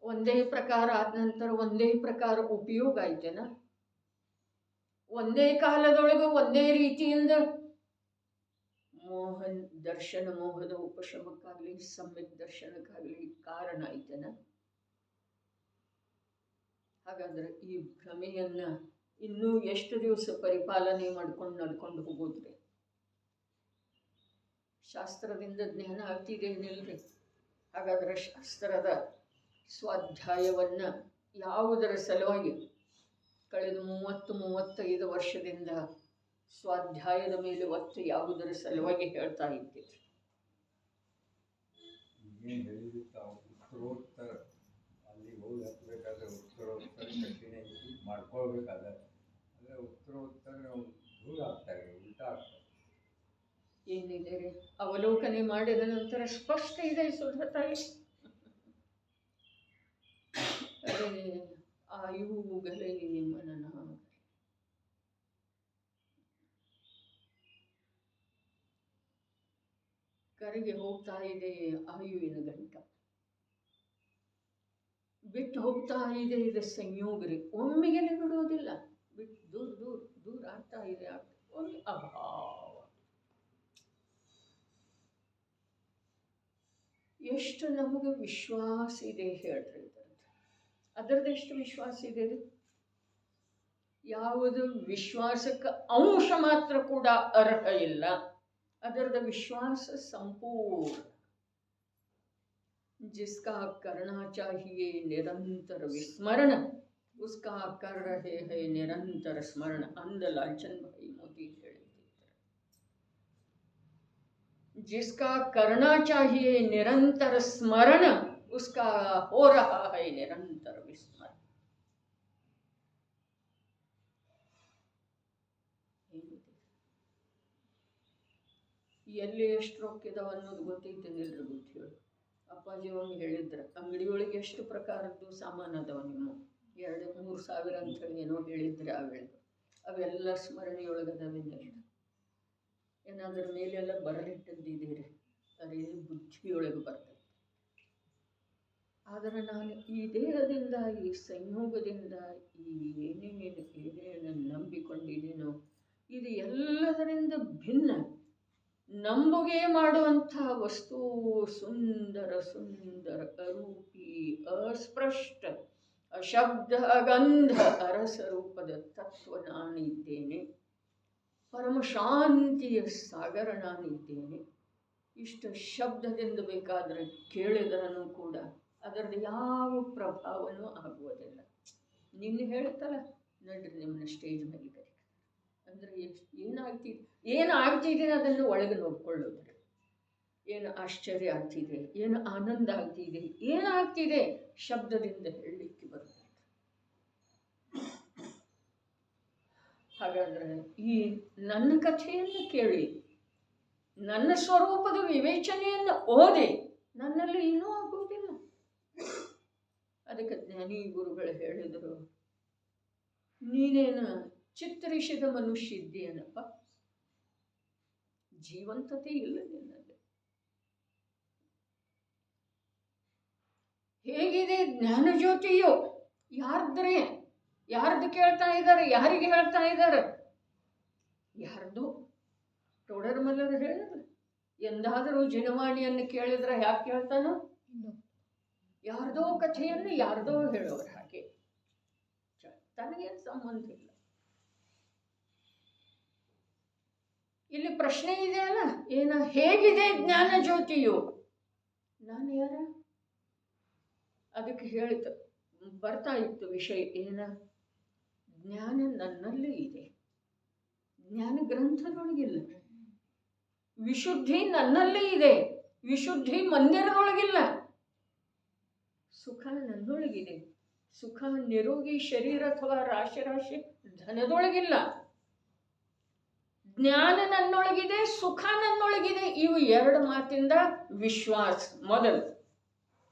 ಒಂದೇ ಪ್ರಕಾರ ಆದ ನಂತರ ಒಂದೇ ಪ್ರಕಾರ ಉಪಯೋಗ ಆಯ್ತೇನ? ಒಂದೇ ಕಾಲದೊಳಗೆ ಒಂದೇ ರೀತಿಯಿಂದ ದರ್ಶನ ಮೋಹದ ಉಪಶಮಕ್ಕಾಗಲಿ ಸಮ್ಯಕ್ ದರ್ಶನಕ್ಕಾಗಲಿ ಕಾರಣ ಆಯ್ತೇನ? ಹಾಗಾದ್ರೆ ಈ ಭ್ರಮೆಯನ್ನ ಇನ್ನೂ ಎಷ್ಟು ದಿವಸ ಪರಿಪಾಲನೆ ಮಾಡ್ಕೊಂಡು ನಡ್ಕೊಂಡು ಹೋಗೋದ್ರಿ? ಶಾಸ್ತ್ರದಿಂದ ಜ್ಞಾನ ಆಗ್ತಿದೇನಿಲ್ರಿ? ಹಾಗಾದ್ರೆ ಶಾಸ್ತ್ರದ ಸ್ವಾಧ್ಯಾಯವನ್ನ ಯಾವುದರ ಸಲುವಾಗಿ ಕಳೆದ 30-35 ವರ್ಷದಿಂದ ಸ್ವಾಧ್ಯಾಯದ ಮೇಲೆ ಒತ್ತು ಯಾವುದರ ಸಲುವಾಗಿ ಹೇಳ್ತಾ ಇದ್ದೀರಿ? ಉತ್ತರೋತ್ತರ ಅಲ್ಲಿ ಹೋಗಿ ಹತ್ತಬೇಕಾದ್ರೆ ಉತ್ತರೋತ್ತರ ಕಠಿಣ ಮಾಡ್ಕೊಳ್ಬೇಕಾದ್ರೆ ಅಂದರೆ ಉತ್ತರೋತ್ತರ ದೂರ ಆಗ್ತಾರೆ, ಉಲ್ಟಾ ಆಗ್ತಾರೆ. ಏನಿದೆ ರೀ, ಅವಲೋಕನೆ ಮಾಡಿದ ನಂತರ ಸ್ಪಷ್ಟ ಇದೆ ಸುಧತಾಯಿ. ಆಯುಗಲೇ ಮನನ ಕರೆಗೆ ಹೋಗ್ತಾ ಇದೆ ಆಯುವಿನ ಗಂಟ, ಬಿಟ್ಟು ಹೋಗ್ತಾ ಇದೆ ಇದು ಸಂಯೋಗರಿ. ಒಮ್ಮೆಗೆಲೆ ಬಿಡುವುದಿಲ್ಲ, ಬಿಟ್ಟು ದೂರ ದೂರ ದೂರ ಆಗ್ತಾ ಇದೆ. ಒಮ್ಮೆ ಅಭಾವ. ಎಷ್ಟು ನಮಗೆ ವಿಶ್ವಾಸ ಇದೆ ಹೇಳ್ರಿ, ಅದರದೆಷ್ಟು ವಿಶ್ವಾಸ ಇದೆ ರೀ? ಯಾವುದು ವಿಶ್ವಾಸಕ್ಕೆ ಅಂಶ ಮಾತ್ರ ಕೂಡ ಅರ್ಹ ಇಲ್ಲ, ಅದರದ ವಿಶ್ವಾಸ ಸಂಪೂರ್ಣ. जिसका करना चाहिए निरंतर विस्मरण उसका कर रहे हैं निरंतर स्मरण अंध लालचन भाई मोदी ಹೇಳಿದ್ದಾರೆ. जिसका करना चाहिए निरंतर स्मरण उसका हो रहा है निरंतर विस्मरण. ಎಲ್ಲಿ ಎಷ್ಟು ರೊಕ್ಕಿದಾವ ಅನ್ನೋದು ಗೊತ್ತೈತೇನಿಲ್ರಿ? ಗೊತ್ತು ಹೇಳಿ. ಅಪ್ಪಾಜಿ ಒಮ್ಮೆ ಹೇಳಿದ್ರ, ಅಂಗಡಿಯೊಳಗೆ ಎಷ್ಟು ಪ್ರಕಾರದ್ದು ಸಾಮಾನು ಅದಾವ ನಿಮ್ಮ 2-3 ಸಾವಿರ ಅಂಥೇಳಿ ಏನೋ ಹೇಳಿದ್ರೆ ಅವೆಲ್ಲ ಸ್ಮರಣೆಯೊಳಗದವೇನಿಲ್ಲ. ಏನಾದ್ರ ಮೇಲೆಲ್ಲ ಬರಲಿಟ್ಟದ್ದಿದ್ದೀರಿ, ಅದೇ ಬುದ್ಧಿಯೊಳಗೆ ಬರ್ತದೆ. ಆದರೆ ನಾನು ಈ ದೇಹದಿಂದ, ಈ ಸಂಯೋಗದಿಂದ, ಈ ಏನೇನು ನಂಬಿಕೊಂಡಿದ್ದೀನೋ ಇದು ಎಲ್ಲದರಿಂದ ಭಿನ್ನ ನಂಬುಗೆ ಮಾಡುವಂಥ ವಸ್ತು ಸುಂದರ ಸುಂದರ ಅರೂಪಿ ಅಸ್ಪಷ್ಟ ಅಶಬ್ದ ಅಗಂಧ ಅರಸರೂಪದ ತತ್ವ ನಾನಿದ್ದೇನೆ, ಪರಮ ಶಾಂತಿಯ ಸಾಗರ ನಾನಿದ್ದೇನೆ. ಇಷ್ಟು ಶಬ್ದದಿಂದ ಬೇಕಾದರೆ ಕೇಳಿದ್ರೂ ಕೂಡ ಅದರದ್ದು ಯಾವ ಪ್ರಭಾವನೂ ಆಗುವುದಿಲ್ಲ. ನಿನ್ನೆ ಹೇಳ್ತಲ್ಲ, ನಡ್ರಿ ನಿಮ್ಮನ್ನ ಸ್ಟೇಜ್ ಮೇಲೆ ಕರೀತಾರೆ ಅಂದರೆ ಏನಾಗ್ತಿದೆ ಅದನ್ನು ಒಳಗೆ ನೋಡ್ಕೊಳ್ಳೋದ್ರಿ. ಏನು ಆಶ್ಚರ್ಯ ಆಗ್ತಿದೆ, ಏನು ಆನಂದ ಆಗ್ತಿದೆ, ಏನಾಗ್ತಿದೆ ಶಬ್ದದಿಂದ ಹೇಳಲಿಕ್ಕೆ ಬರುತ್ತೆ. ಹಾಗಾದರೆ ಈ ನನ್ನ ಕಥೆಯನ್ನು ಕೇಳಿ, ನನ್ನ ಸ್ವರೂಪದ ವಿವೇಚನೆಯನ್ನು ಓದಿ, ನನ್ನಲ್ಲಿ ಏನೂ ಆಗುವುದಿಲ್ಲ. ಅದಕ್ಕೆ ಜ್ಞಾನಿ ಗುರುಗಳು ಹೇಳಿದರು, ನೀನೇನು ಚಿತ್ರಿಸಿದ ಮನುಷ್ಯ ಇದ್ದೀಯನಪ್ಪ, ಜೀವಂತತೆ ಇಲ್ಲ ನಿನ್ನಲ್ಲಿ. ಹೇಗಿದೆ ಜ್ಞಾನಜ್ಯೋತಿಯು? ಯಾರ್ದ್ರೆ? ಯಾರ್ದು ಕೇಳ್ತಾ ಇದ್ದಾರೆ? ಯಾರಿಗೆ ಹೇಳ್ತಾ ಇದ್ದಾರೆ? ಯಾರ್ದು? ಟೋಡರ್ ಮಲ್ಲರು ಹೇಳಿದ್ರು, ಎಂದಾದರೂ ಜಿನವಾಣಿಯನ್ನು ಕೇಳಿದ್ರೆ ಯಾಕೆ ಕೇಳ್ತಾನೋ? ಯಾರ್ದೋ ಕಥೆಯನ್ನು ಯಾರ್ದೋ ಹೇಳೋರು ಹಾಗೆ. ತನಗೇನು ಸಂಬಂಧ ಇಲ್ಲ. ಇಲ್ಲಿ ಪ್ರಶ್ನೆ ಇದೆ ಅಲ್ಲ, ಏನ? ಹೇಗಿದೆ ಜ್ಞಾನ ಜ್ಯೋತಿಯು? ನಾನು ಯಾರ? ಅದಕ್ಕೆ ಹೇಳಿತು, ಬರ್ತಾ ಇತ್ತು ವಿಷಯ. ಏನ? ಜ್ಞಾನ ನನ್ನಲ್ಲೇ ಇದೆ, ಜ್ಞಾನ ಗ್ರಂಥದೊಳಗಿಲ್ಲ. ವಿಶುದ್ಧಿ ನನ್ನಲ್ಲೇ ಇದೆ, ವಿಶುದ್ಧಿ ಮಂದಿರದೊಳಗಿಲ್ಲ. ಸುಖ ನನ್ನೊಳಗಿದೆ, ಸುಖ ನಿರೋಗಿ ಶರೀರ ಅಥವಾ ರಾಶಿ ರಾಶಿ ಧನದೊಳಗಿಲ್ಲ. ಜ್ಞಾನ ನನ್ನೊಳಗಿದೆ, ಸುಖ ನನ್ನೊಳಗಿದೆ. ಇವು ಎರಡು ಮಾತಿಂದ ವಿಶ್ವಾಸ ಮೊದಲು.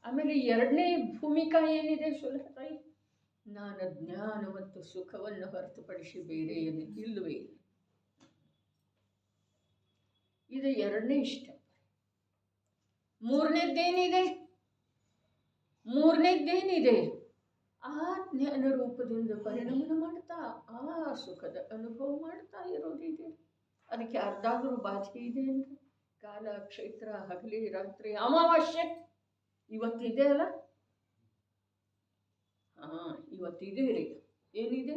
ಆಮೇಲೆ ಎರಡನೇ ಭೂಮಿಕಾ ಏನಿದೆ ಸುಲಭತಾಯಿ? ನಾನು ಜ್ಞಾನ ಮತ್ತು ಸುಖವನ್ನು ಹೊರತುಪಡಿಸಿ ಬೇರೆ ಏನು ಇಲ್ಲವೇ ಇಲ್ಲ. ಇದು ಎರಡನೇ ಇಷ್ಟ. ಮೂರನೇದ್ದೇನಿದೆ? ಮೂರನೇದ್ದೇನಿದೆ? ಆ ಜ್ಞಾನ ರೂಪದಿಂದ ಪರಿಣಾಮ ಮಾಡ್ತಾ ಆ ಸುಖದ ಅನುಭವ ಮಾಡ್ತಾ ಇರೋದಿದೆ. ಅದಕ್ಕೆ ಅರ್ಧಾದರೂ ಬಾಧೆ ಇದೆ ಅಂದರೆ ಕಾಲ, ಕ್ಷೇತ್ರ, ಹಗಲಿ, ರಾತ್ರಿ, ಅಮಾವಾಸ್ಯೆ ಇವತ್ತಿದೆ ಅಲ್ಲ. ಇವತ್ತಿದೆ ರೀ. ಏನಿದೆ?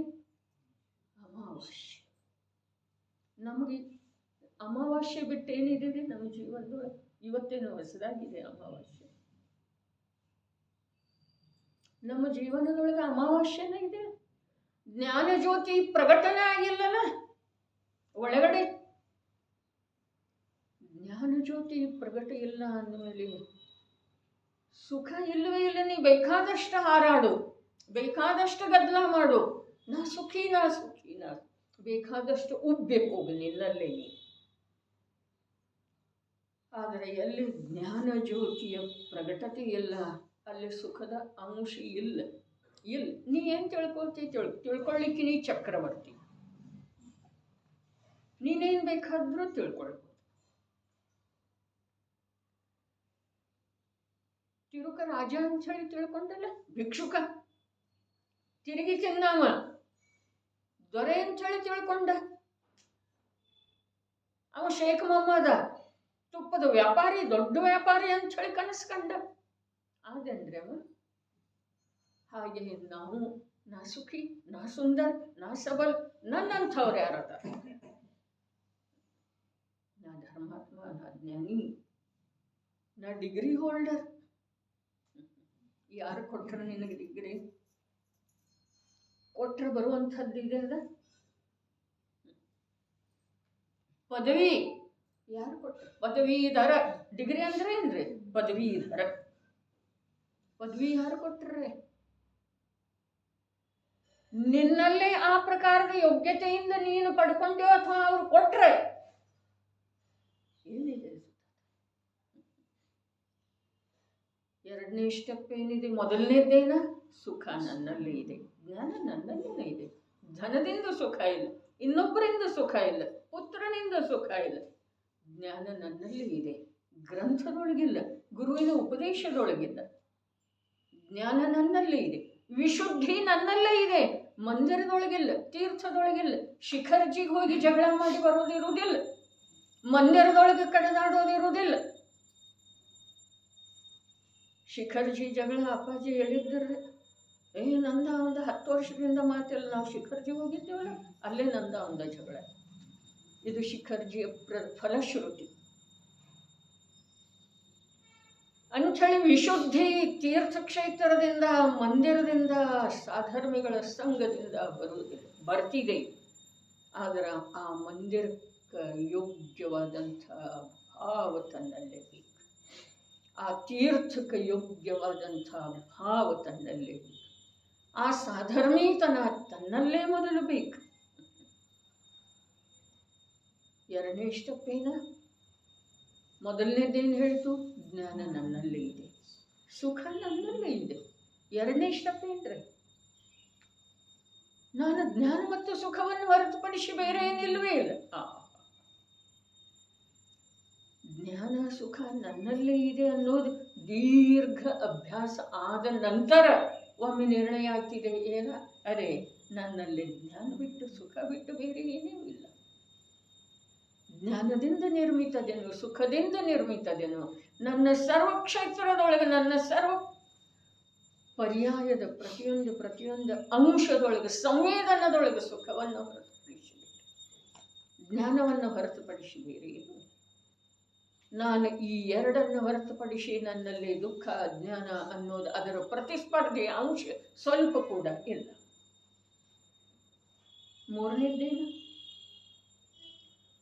ಅಮಾವಾಸ್ಯೆ. ನಮಗೆ ಅಮಾವಾಸ್ಯೆ ಬಿಟ್ಟು ಏನಿದೆ ರೀ ನಮ್ಮ ಜೀವನದೊಳಗೆ? ಇವತ್ತೇನು ಹೊಸದಾಗಿದೆ ಅಮಾವಾಸ್ಯೆ? ನಮ್ಮ ಜೀವನದೊಳಗೆ ಅಮಾವಾಸ್ಯೆನೇ ಇದೆ. ಜ್ಞಾನ ಜ್ಯೋತಿ ಪ್ರಕಟನೆ ಆಗಿಲ್ಲಲ್ಲ ಒಳಗಡೆ. ಜ್ಞಾನ ಜ್ಯೋತಿ ಪ್ರಕಟ ಇಲ್ಲ ಅಂದಮೇಲೆ ಸುಖ ಇಲ್ಲವೇ ಇಲ್ಲ. ನೀ ಬೇಕಾದಷ್ಟು ಹಾರಾಡು, ಬೇಕಾದಷ್ಟು ಗದ್ದಲ ಮಾಡು, ನಾ ಸುಖಿ ನಾ ಸುಖಿ ನಾ, ಬೇಕಾದಷ್ಟು ಉಬ್ಬೇಕು ಹೋಗು ನಿನ್ನಲ್ಲೇ ನೀ. ಆದರೆ ಎಲ್ಲಿ ಜ್ಞಾನ ಜ್ಯೋತಿಯ ಪ್ರಕಟತೆ ಇಲ್ಲ, ಅಲ್ಲಿ ಸುಖದ ಅಂಶ ಇಲ್ಲ. ಇಲ್ಲ. ನೀ ಏನು ತಿಳ್ಕೊಳ್ತಿ? ತಿಳ್ಕೊಳ್ಳಿಕ್ಕೆ ನೀ ಚಕ್ರವರ್ತಿ. ನೀನೇನು ಬೇಕಾದ್ರೂ ತಿಳ್ಕೊಳ್ಬೋದು. ತಿರುಕ ರಾಜ ಅಂತ ಹೇಳಿ ತಿಳ್ಕೊಂಡಲ್ಲ, ಭಿಕ್ಷುಕ ತಿರುಗಿ ತಿಂದಾಮ, ದೊರೆ ಅಂತ ಹೇಳಿ ತಿಳ್ಕೊಂಡ. ಅವ ಶೇಖ್ ಮೊಹಮ್ಮದ ತುಪ್ಪದ ವ್ಯಾಪಾರಿ, ದೊಡ್ಡ ವ್ಯಾಪಾರಿ ಅಂತ ಹೇಳಿ ಕನಸ್ಕಂಡ. ಆದಂದ್ರೆ ಅವ ಹಾಗೆ ನಾವು ನಾ ಸುಖಿ, ನಾ ಸುಂದರ್, ನಾ ಸಬಲ್, ನನ್ನಂಥವ್ರು ಯಾರದ? ನಾ ಧರ್ಮಾತ್ಮ, ನಾ ಜ್ಞಾನಿ, ನಾ ಡಿಗ್ರಿ ಹೋಲ್ಡರ್. ಯಾರು ಕೊಟ್ಟರು ನಿನಗೆ ಡಿಗ್ರಿ? ಕೊಟ್ಟರೆ ಬರುವಂಥದ್ದು ಇದೆ ಅದ ಪದವಿ. ಯಾರು ಕೊಟ್ಟರು? ಪದವೀಧರ. ಡಿಗ್ರಿ ಅಂದ್ರೆ ಏನ್ರಿ? ಪದವೀಧರ. ಪದವಿ ಯಾರು ಕೊಟ್ಟರೆ? ನಿನ್ನಲ್ಲೇ ಆ ಪ್ರಕಾರದ ಯೋಗ್ಯತೆಯಿಂದ ನೀನು ಪಡ್ಕೊಂಡ್ಯೋ ಅಥವಾ ಅವ್ರು ಕೊಟ್ರೆ ಏನಿದೆ? ಎರಡನೇ ಸ್ಟೆಪ್ ಏನಿದೆ? ಮೊದಲನೇದ್ದೇನ? ಸುಖ ನನ್ನಲ್ಲೇ ಇದೆ, ಜ್ಞಾನ ನನ್ನಲ್ಲೇ ಇದೆ. ಧನದಿಂದ ಸುಖ ಇಲ್ಲ, ಇನ್ನೊಬ್ಬರಿಂದ ಸುಖ ಇಲ್ಲ, ಪುತ್ರನಿಂದ ಸುಖ ಇಲ್ಲ. ಜ್ಞಾನ ನನ್ನಲ್ಲೇ ಇದೆ, ಗ್ರಂಥದೊಳಗಿಲ್ಲ, ಗುರುವಿನ ಉಪದೇಶದೊಳಗಿಲ್ಲ. ಜ್ಞಾನ ನನ್ನಲ್ಲೇ ಇದೆ, ವಿಶುದ್ಧಿ ನನ್ನಲ್ಲೇ ಇದೆ, ಮಂದಿರದೊಳಗಿಲ್ಲ, ತೀರ್ಥದೊಳಗಿಲ್ಲ. ಶಿಖರ್ಜಿಗೆ ಹೋಗಿ ಜಗಳ ಮಾಡಿ ಬರೋದಿರುವುದಿಲ್ಲ, ಮಂದಿರದೊಳಗೆ ಕಡೆದಾಡೋದಿರುವುದಿಲ್ಲ. ಶಿಖರ್ಜಿ ಜಗಳ ಅಪ್ಪಾಜಿ ಹೇಳಿದ್ದರೆ ನಂದ ಒಂದು 10 ವರ್ಷದಿಂದ ಮಾತಿಲ್ಲ. ನಾವು ಶಿಖರ್ಜಿ ಹೋಗಿದ್ದೇವಲ್ಲ, ಅಲ್ಲೇ ನಂದ ಒಂದ ಜಗಳ. ಇದು ಶಿಖರ್ಜಿಯ ಫಲಶ್ರುತಿ. ಅಂಥೇಳಿ ವಿಶುದ್ಧಿ ತೀರ್ಥಕ್ಷೇತ್ರದಿಂದ, ಮಂದಿರದಿಂದ, ಸಾಧರ್ಮಿಗಳ ಸಂಘದಿಂದ ಬರುವುದಿಲ್ಲ, ಬರ್ತಿದೆ. ಆದರೆ ಆ ಮಂದಿರಕ್ಕೆ ಯೋಗ್ಯವಾದಂಥ ಭಾವ ತನ್ನಲ್ಲೇ ಬೇಕು, ಆ ತೀರ್ಥಕ್ಕೆ ಯೋಗ್ಯವಾದಂಥ ಭಾವ ತನ್ನಲ್ಲೇ ಬೇಕು, ಆ ಸಾಧರ್ಮೀತನ ತನ್ನಲ್ಲೇ ಮೊದಲು ಬೇಕು. ಎರಡನೇ ಸ್ಟೆಪ್ ಏನ? ಮೊದಲನೇದೇನು ಹೇಳ್ತು? ಜ್ಞಾನ ನನ್ನಲ್ಲೇ ಇದೆ, ಸುಖ ನನ್ನಲ್ಲೇ ಇದೆ. ಎರಡನೇ ಸ್ಟೆಪ್ ಏನ್ರಿ? ನಾನು ಜ್ಞಾನ ಮತ್ತು ಸುಖವನ್ನು ಹೊರತುಪಡಿಸಿ ಬೇರೆ ಏನಿಲ್ವೇ ಇಲ್ಲ. ಜ್ಞಾನ ಸುಖ ನನ್ನಲ್ಲೇ ಇದೆ ಅನ್ನೋದು ದೀರ್ಘ ಅಭ್ಯಾಸ ಆದ ನಂತರ ಒಮ್ಮೆ ನಿರ್ಣಯ ಆಗ್ತಿದೆ, ಏನ ಅರೆ ನನ್ನಲ್ಲಿ ಜ್ಞಾನ ಬಿಟ್ಟು ಸುಖ ಬಿಟ್ಟು ಬೇರೆ ಏನೇನೂ ಇಲ್ಲ. ಜ್ಞಾನದಿಂದ ನಿರ್ಮಿತದೇನು, ಸುಖದಿಂದ ನಿರ್ಮಿತದೇನು, ನನ್ನ ಸರ್ವ ಕ್ಷೇತ್ರದೊಳಗೆ ನನ್ನ ಸರ್ವ ಪರ್ಯಾಯದ ಪ್ರತಿಯೊಂದು ಅಂಶದೊಳಗೆ ಸಂವೇದನದೊಳಗೆ ಸುಖವನ್ನು ಹೊರತುಪಡಿಸಿಬಿಟ್ಟು ಜ್ಞಾನವನ್ನು ಹೊರತುಪಡಿಸಿ ಬೇರೆ ಏನು. ನಾನು ಈ ಎರಡನ್ನು ಹೊರತುಪಡಿಸಿ ನನ್ನಲ್ಲಿ ದುಃಖ ಅಜ್ಞಾನ ಅನ್ನೋದು ಅದರ ಪ್ರತಿಸ್ಪರ್ಧೆಯ ಅಂಶ ಸ್ವಲ್ಪ ಕೂಡ ಇಲ್ಲ.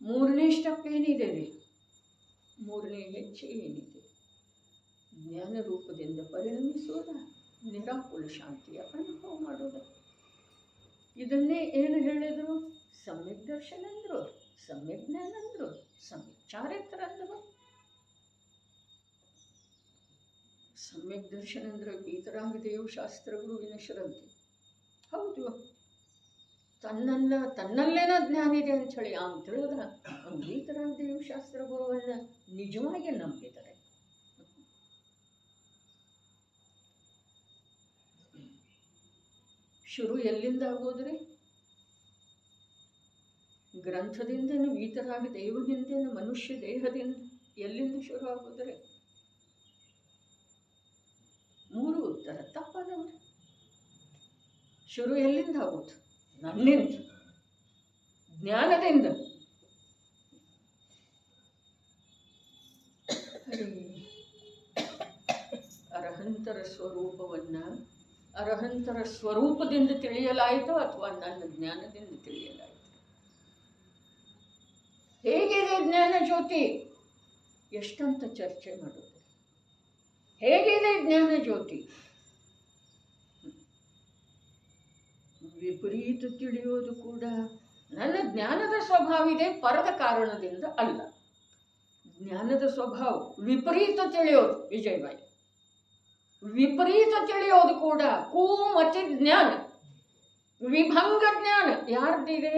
ಮೂರನೇ ಸ್ಟೆಪ್ ಏನಿದೆ ರೀ, ಮೂರನೇ ಹೆಜ್ಜೆ ಏನಿದೆ, ಜ್ಞಾನ ರೂಪದಿಂದ ಪರಿಣಮಿಸೋದ, ನಿರಾಕುಲ ಶಾಂತಿಯ ಅನುಭವ ಮಾಡೋದ. ಇದನ್ನೇ ಏನು ಹೇಳಿದರು, ಸಮ್ಯಕ್ ದರ್ಶನ ಅಂದರು, ಸಮ್ಯಕ್ ಜ್ಞಾನ ಅಂದರು, ಸಮ್ಯಕ್ ಚಾರಿತ್ರ ಅಂದರು. ಸಮ್ಯಕ್ ದರ್ಶನ ಅಂದ್ರೆ ವೀತರಾಗದೇವ ಶಾಸ್ತ್ರ ಗುರುವಿನ ಶ್ರದ್ಧೆ. ಹೌದು, ತನ್ನಲ್ಲೇನ ಜ್ಞಾನ ಇದೆ ಅಂಥೇಳಿ ಅವ್ನು ತಿಳಿದ ವೀತರಾಗದೇವ ಶಾಸ್ತ್ರ ಗುರುವನ್ನ ನಿಜವಾಗಿ ನಂಬಿದ್ದಾರೆ. ಶುರು ಎಲ್ಲಿಂದ ಆಗೋದ್ರಿ? ಗ್ರಂಥದಿಂದನು, ವೀತರಾಗ ದೇವನಿಂದನು, ಮನುಷ್ಯ ದೇಹದಿಂದ ಎಲ್ಲಿಂದ ಶುರು ಆಗೋದ್ರಿ? 3 ಉತ್ತರ ತಪ್ಪಾದವ್ರು. ಶುರು ಎಲ್ಲಿಂದ ಆಗೋದು? ನನ್ನಿಂದ, ಜ್ಞಾನದಿಂದ. ಅರಹಂತರ ಸ್ವರೂಪದಿಂದ ತಿಳಿಯಲಾಯಿತು ಅಥವಾ ನನ್ನ ಜ್ಞಾನದಿಂದ ತಿಳಿಯಲಾಯಿತು? ಹೇಗಿದೆ ಜ್ಞಾನ ಜ್ಯೋತಿ? ಎಷ್ಟಂತ ಚರ್ಚೆ ಮಾಡೋದು. ಹೇಗಿದೆ ಜ್ಞಾನ ಜ್ಯೋತಿ? ವಿಪರೀತ ತಿಳಿಯೋದು ಕೂಡ ನನ್ನ ಜ್ಞಾನದ ಸ್ವಭಾವ ಇದೆ, ಪರದ ಕಾರಣದಿಂದ ಅಲ್ಲ. ಜ್ಞಾನದ ಸ್ವಭಾವ ವಿಪರೀತ ತಿಳಿಯೋದು. ವಿಜಯಬಾಯಿ, ವಿಪರೀತ ತಿಳಿಯೋದು ಕೂಡ ಕೂಮತಿ ಜ್ಞಾನ, ವಿಭಂಗ ಜ್ಞಾನ ಯಾರ್ದಿದೆ?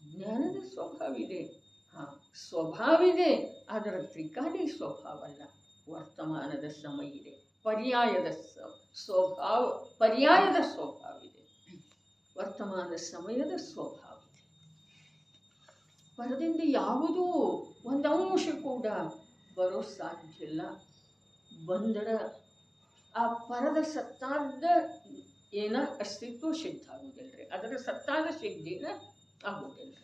ಜ್ಞಾನದ ಸ್ವಭಾವ ಇದೆ. ಸ್ವಭಾವ ಇದೆ, ಅದರ ತ್ರಿಕಾಲಿ ಸ್ವಭಾವ ಅಲ್ಲ. ವರ್ತಮಾನದ ಸಮಯ ಇದೆ, ಪರ್ಯಾಯದ ಸ್ವಭಾವ ಇದೆ, ವರ್ತಮಾನ ಸಮಯದ ಸ್ವಭಾವ ಇದೆ. ಪರದಿಂದ ಯಾವುದೂ ಒಂದು ಅಂಶ ಕೂಡ ಬರೋ ಸಾಧ್ಯ ಇಲ್ಲ. ಬಂದರೆ ಆ ಪರದ ಸತ್ತಾದ ಏನ ಅಸ್ತಿತ್ವ ಸಿದ್ಧ ಆಗುವುದಿಲ್ಲರಿ, ಅದರ ಸತ್ತಾದ ಸಿದ್ಧಿನ ಆಗುವುದಿಲ್ಲ.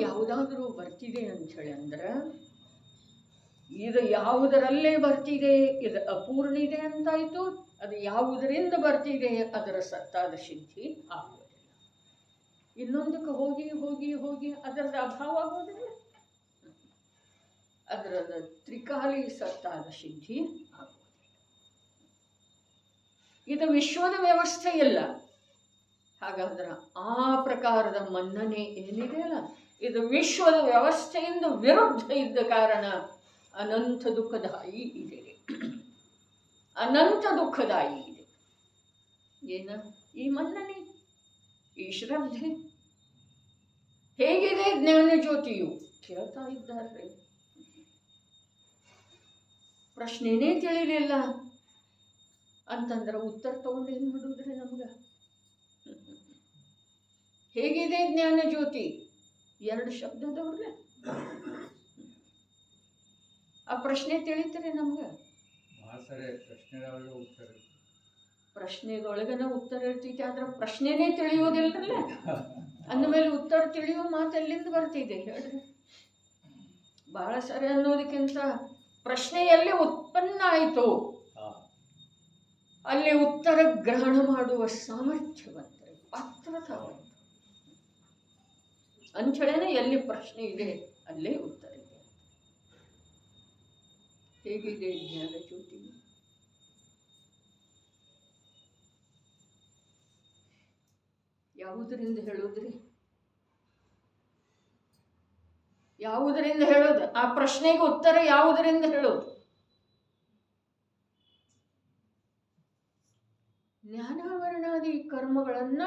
ಯಾವುದಾದರೂ ಬರ್ತಿದೆ ಅಂಥೇಳಿ ಅಂದ್ರೆ ಇದು ಯಾವುದರಲ್ಲೇ ಬರ್ತಿದೆ, ಇದು ಅಪೂರ್ಣ ಇದೆ ಅಂತಾಯಿತು. ಅದು ಯಾವುದರಿಂದ ಬರ್ತಿದೆ ಅದರ ಸತ್ತಾದ ಸಿದ್ಧಿ ಆಗುವುದಿಲ್ಲ. ಇನ್ನೊಂದಕ್ಕೆ ಹೋಗಿ ಹೋಗಿ ಹೋಗಿ ಅದರದ ಅಭಾವ ಆಗೋದಿಲ್ಲ, ಅದರ ತ್ರಿಕಾಲಿ ಸತ್ತಾದ ಸಿದ್ಧಿ ಆಗುವುದಿಲ್ಲ. ಇದು ವಿಶ್ವದ ವ್ಯವಸ್ಥೆ ಇಲ್ಲ. ಹಾಗಾದ್ರೆ ಆ ಪ್ರಕಾರದ ಮನ್ನಣೆ ಏನಿದೆಯಲ್ಲ, ಇದು ವಿಶ್ವದ ವ್ಯವಸ್ಥೆಯಿಂದ ವಿರುದ್ಧ ಇದ್ದ ಕಾರಣ ಅನಂತ ದುಃಖದಾಯಿ ಇದೆ, ಅನಂತ ದುಃಖದಾಯಿ ಇದೆ. ಏನ ಈ ಮನ್ನಣೆ, ಈ ಶ್ರದ್ಧೆ? ಹೇಗಿದೆ ಜ್ಞಾನ ಜ್ಯೋತಿಯು? ಕೇಳ್ತಾ ಇದ್ದಾರೆ. ಪ್ರಶ್ನೆನೇ ತಿಳಿಲಿಲ್ಲ ಅಂತಂದ್ರೆ ಉತ್ತರ ತಗೊಂಡು ಏನು ಮಾಡುವುದ್ರಿ ನಮ್ಗೆ? ಹೇಗಿದೆ ಜ್ಞಾನ ಜ್ಯೋತಿ? 2 ಶಬ್ದದವ್ರೆ. ಆ ಪ್ರಶ್ನೆ ತಿಳಿತಾರೆ ನಮ್ಗೆ? ಪ್ರಶ್ನೆದೊಳಗನ ಉತ್ತರ ಇರ್ತೈತಿ, ಆದ್ರೆ ಪ್ರಶ್ನೆನೇ ತಿಳಿಯೋದಿಲ್ಲರಲ್ಲ. ಅಂದಮೇಲೆ ಉತ್ತರ ತಿಳಿಯೋ ಮಾತು ಎಲ್ಲಿಂದ ಬರ್ತಿದೆ ಹೇಳ್ರಿ? ಬಹಳ ಸರಿ ಅನ್ನೋದಕ್ಕಿಂತ ಪ್ರಶ್ನೆಯಲ್ಲಿ ಉತ್ಪನ್ನ ಆಯಿತು, ಅಲ್ಲಿ ಉತ್ತರ ಗ್ರಹಣ ಮಾಡುವ ಸಾಮರ್ಥ್ಯವಂತರೆ, ಪಾತ್ರತವಂತ ಅಂಚಳನೆ ಎಲ್ಲಿ ಪ್ರಶ್ನೆ ಇದೆ ಅಲ್ಲೇ ಉತ್ತರ ಇದೆ. ಹೇಗಿದೆ ಜ್ಞಾನ ಜ್ಯೋತಿ? ಯಾವುದರಿಂದ ಹೇಳೋದ್ರಿ? ಯಾವುದರಿಂದ ಹೇಳೋದು? ಆ ಪ್ರಶ್ನೆಗೆ ಉತ್ತರ ಯಾವುದರಿಂದ ಹೇಳೋದು? ಜ್ಞಾನಾವರಣಾದಿ ಕರ್ಮಗಳನ್ನ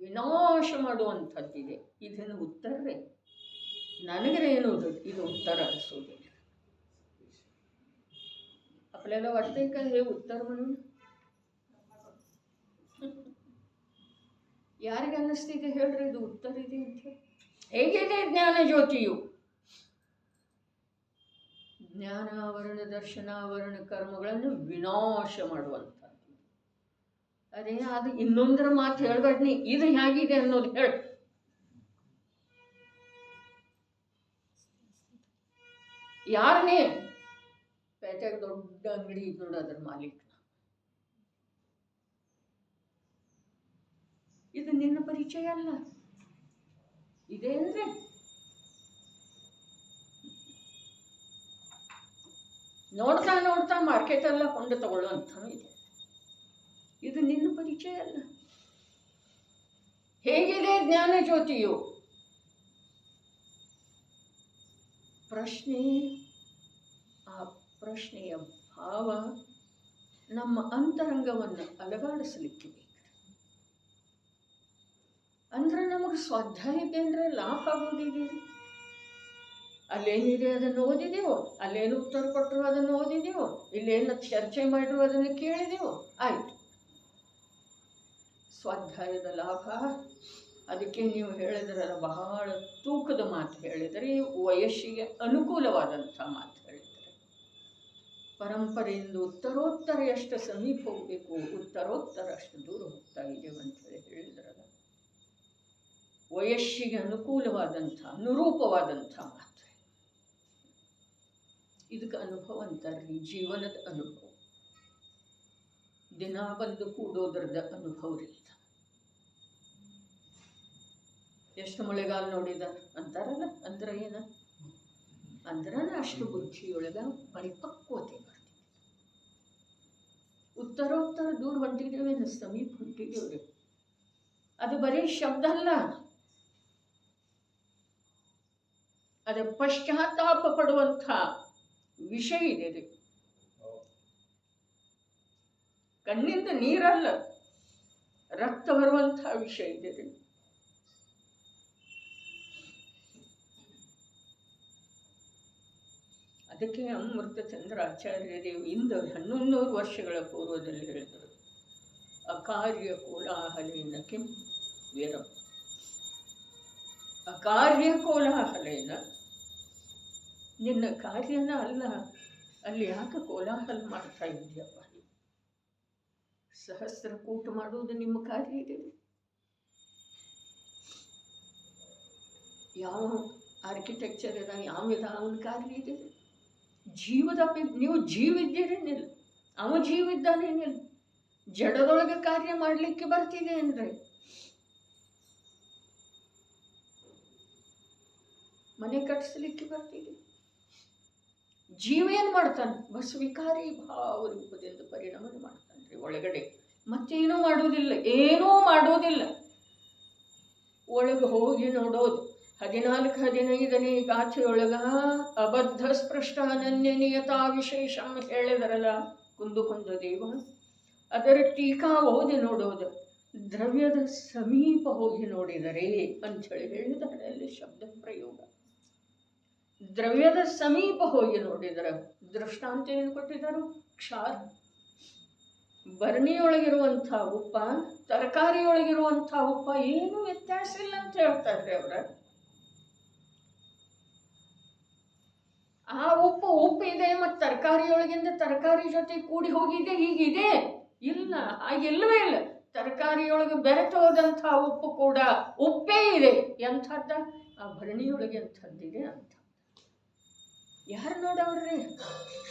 ವಿನಾಶ ಮಾಡುವಂಥದ್ದಿದೆ. ಇದನ್ನು ಉತ್ತರವೇ. ನನಗೆ ಏನೋದು ಇದು उत्तर अनिसोदिಲ್ಲ. आपल्याला वाटतंय का हे उत्तर म्हणून? ಯಾರಿಗೆ ಅನ್ನಿಸ್ತಿದೆ ಹೇಳ್ರಿ ಇದು ಉತ್ತರ ಇದೆ ಅಂತ? ಹೇಗಿದೆ ಜ್ಞಾನ ಜ್ಯೋತಿಯು? ಜ್ಞಾನ ಆವರಣ ದರ್ಶನ ಆವರಣ ಕರ್ಮಗಳನ್ನು ವಿನಾಶ ಮಾಡುವಂಥದ್ದು. ಅದೇ ಅದು ಇನ್ನೊಂದರ ಮಾತು ಹೇಳ್ಬೇಡ್ನಿ, ಇದು ಹೇಗಿದೆ ಅನ್ನೋದು ಹೇಳ. ಯಾರನೇ ಪೇಟೆಗೆ ದೊಡ್ಡ ಅಂಗಡಿ ಇದ್ದು ನೋಡಿ ಅದ್ರ ಮಾಲೀಕ, ಇದು ನಿನ್ನ ಪರಿಚಯ ಅಲ್ಲ. ಇದೆ ಅಂದ್ರೆ ನೋಡ್ತಾ ನೋಡ್ತಾ ಮಾರ್ಕೆಟ್ ಎಲ್ಲ ಕೊಂಡು ತಗೊಳ್ಳುವಂಥ ಇದೆ. ಇದು ನಿನ್ನ ಪರಿಚಯ ಅಲ್ಲ. ಹೇಗಿದೆ ಜ್ಞಾನ ಜ್ಯೋತಿಯು? ಪ್ರಶ್ನೆ, ಆ ಪ್ರಶ್ನೆಯ ಭಾವ ನಮ್ಮ ಅಂತರಂಗವನ್ನು ಅಲಗಾಡಿಸಲಿಕ್ಕೆ ಬೇಕು. ಅಂದ್ರೆ ನಮಗೆ ಸ್ವಾಧ್ಯಾಯಕ್ಕೆ ಅಂದರೆ ಲಾಭ ಆಗೋದಿದೆ. ಅಲ್ಲೇನಿದೆ ಅದನ್ನು ಓದಿದೆವು, ಅಲ್ಲೇನು ಉತ್ತರ ಕೊಟ್ಟರು ಅದನ್ನು ಓದಿದೆವು, ಇಲ್ಲೇನು ಚರ್ಚೆ ಮಾಡಿದ್ರು ಅದನ್ನು ಕೇಳಿದೆವು, ಆಯಿತು. ಸ್ವಾಧ್ಯಾಯದ ಲಾಭ. ಅದಕ್ಕೆ ನೀವು ಹೇಳಿದ್ರಲ್ಲ, ಬಹಳ ತೂಕದ ಮಾತು ಹೇಳಿದರೆ, ವಯಸ್ಸಿಗೆ ಅನುಕೂಲವಾದಂಥ ಮಾತು ಹೇಳಿದರೆ. ಪರಂಪರೆಯಿಂದ ಉತ್ತರೋತ್ತರ ಎಷ್ಟು ಸಮೀಪ ಹೋಗಬೇಕು, ಉತ್ತರೋತ್ತರ ಅಷ್ಟು ದೂರ ಹೋಗ್ತಾ ಇದ್ದೇವೆ ಅಂತೇಳಿ ಹೇಳಿದ್ರಲ್ಲ. ವಯಸ್ಸಿಗೆ ಅನುಕೂಲವಾದಂಥ ಅನುರೂಪವಾದಂಥ ಮಾತು. ಇದಕ್ಕೆ ಅನುಭವ ಅಂತಾರ್ರಿ, ಜೀವನದ ಅನುಭವ. ದಿನ ಬಂದು ಕೂಡೋದ್ರದ ಅನುಭವ ರೀ. ಎಷ್ಟು ಮಳೆಗಾಲ ನೋಡಿದಾರ ಅಂತಾರಲ್ಲ, ಅಂದ್ರೆ ಏನ ಅಂದ್ರೆ ಅಷ್ಟು ಬುದ್ಧಿಯೊಳಗ ಪರಿಪಕ್ವತೆ ಬರ್ತಿದೆ. ಉತ್ತರೋತ್ತರ ದೂರ ಹೊಂಟಿದ್ದೇವೆ, ಸಮೀಪ ಹೊಂಟಿದ್ದೇವೆ. ಅದು ಬರೀ ಶಬ್ದ ಅಲ್ಲ, ಅದು ಪಶ್ಚಾತ್ತಾಪ ಪಡುವಂಥ ವಿಷಯ ಇದೆ. ಕಣ್ಣಿಂದ ನೀರಲ್ಲ, ರಕ್ತ ಬರುವಂಥ ವಿಷಯ ಇದೆ. ಅದಕ್ಕೆ ಅಮೃತಚಂದ್ರ ಆಚಾರ್ಯದೇವು ಇಂದ 1100 ವರ್ಷಗಳ ಪೂರ್ವದಲ್ಲಿ ಹೇಳಿದರು, ಅಕಾರ್ಯ ಕೋಲಾಹಲೇನ ಕಿಂ ವೀರಂ. ಅಕಾರ್ಯ ಕೋಲಾಹಲೇನ, ನಿನ್ನ ಕಾರ್ಯನ ಅಲ್ಲ, ಅಲ್ಲಿ ಯಾಕೆ ಕೋಲಾಹಲ ಮಾಡ್ತಾ ಇದೆಯಪ್ಪ? ಸಹಸ್ರಕೂಟ ಮಾಡುವುದು ನಿಮ್ಮ ಕಾರ್ಯ ಇದೆ. ಯಾವ ಆರ್ಕಿಟೆಕ್ಚರ್ ಇದ, ಯಾವ ಅವನ ಕಾರ್ಯ ಇದೆ. ಜೀವದ ನೀವು ಜೀವಿದ್ದೀರೇನಿಲ್ಲ, ಅವ ಜೀವಿದ್ದಾನೇನಿಲ್ಲ. ಜಡದೊಳಗೆ ಕಾರ್ಯ ಮಾಡಲಿಕ್ಕೆ ಬರ್ತಿದೆ ಅಂದರೆ ಮನೆ ಕಟ್ಟಿಸ್ಲಿಕ್ಕೆ ಬರ್ತಿದೆ. ಜೀವ ಏನು ಮಾಡ್ತಾನೆ? ಸ್ವೀಕಾರಿ ಭಾವ ರೂಪದಿಂದ ಪರಿಣಾಮ ಮಾಡ್ತಾನೆ ರೀ ಒಳಗಡೆ. ಮತ್ತೇನೂ ಮಾಡೋದಿಲ್ಲ, ಏನೂ ಮಾಡೋದಿಲ್ಲ. ಒಳಗೆ ಹೋಗಿ ನೋಡೋದು. 14-15ನೇ ಗಾಥೆಯೊಳಗ ಅಬದ್ಧ ಸ್ಪೃಷ್ಟ ಅನನ್ಯ ನಿಯತಾ ವಿಶೇಷ ಹೇಳಿದರಲ್ಲ ಕುಂದು ದೇವ. ಅದರ ಟೀಕಾ ಓದಿ ನೋಡೋದು. ದ್ರವ್ಯದ ಸಮೀಪ ಹೋಗಿ ನೋಡಿದರೆ ಅಂಥೇಳಿ ಹೇಳಿದ್ದಾರೆ ಅಲ್ಲಿ ಶಬ್ದ ಪ್ರಯೋಗ. ದ್ರವ್ಯದ ಸಮೀಪ ಹೋಗಿ ನೋಡಿದರೆ ದೃಷ್ಟಾಂತ ಏನು ಕೊಟ್ಟಿದ್ದರು? ಕ್ಷಾರ. ಭರಣಿಯೊಳಗಿರುವಂಥ ಉಪ್ಪ, ತರಕಾರಿಯೊಳಗಿರುವಂಥ ಉಪ್ಪ ಏನೂ ವ್ಯತ್ಯಾಸ ಇಲ್ಲ ಅಂತ ಹೇಳ್ತಾರೆ ಅವರ. ಆ ಉಪ್ಪು ಇದೆ, ಮತ್ತು ತರಕಾರಿಯೊಳಗಿಂದ ತರಕಾರಿ ಜೊತೆ ಕೂಡಿ ಹೋಗಿದೆ ಹೀಗಿದೆ ಇಲ್ಲ, ಹಾಗೆಲ್ಲವೇ ಇಲ್ಲ. ತರಕಾರಿಯೊಳಗೆ ಬೆರೆತು ಹೋದಂಥ ಉಪ್ಪು ಕೂಡ ಉಪ್ಪೇ ಇದೆ. ಎಂಥದ್ದ? ಆ ಭರಣಿಯೊಳಗೆ ಎಂಥದ್ದಿದೆ ಅಂತ ಯಾರು ನೋಡವ್ರಿ?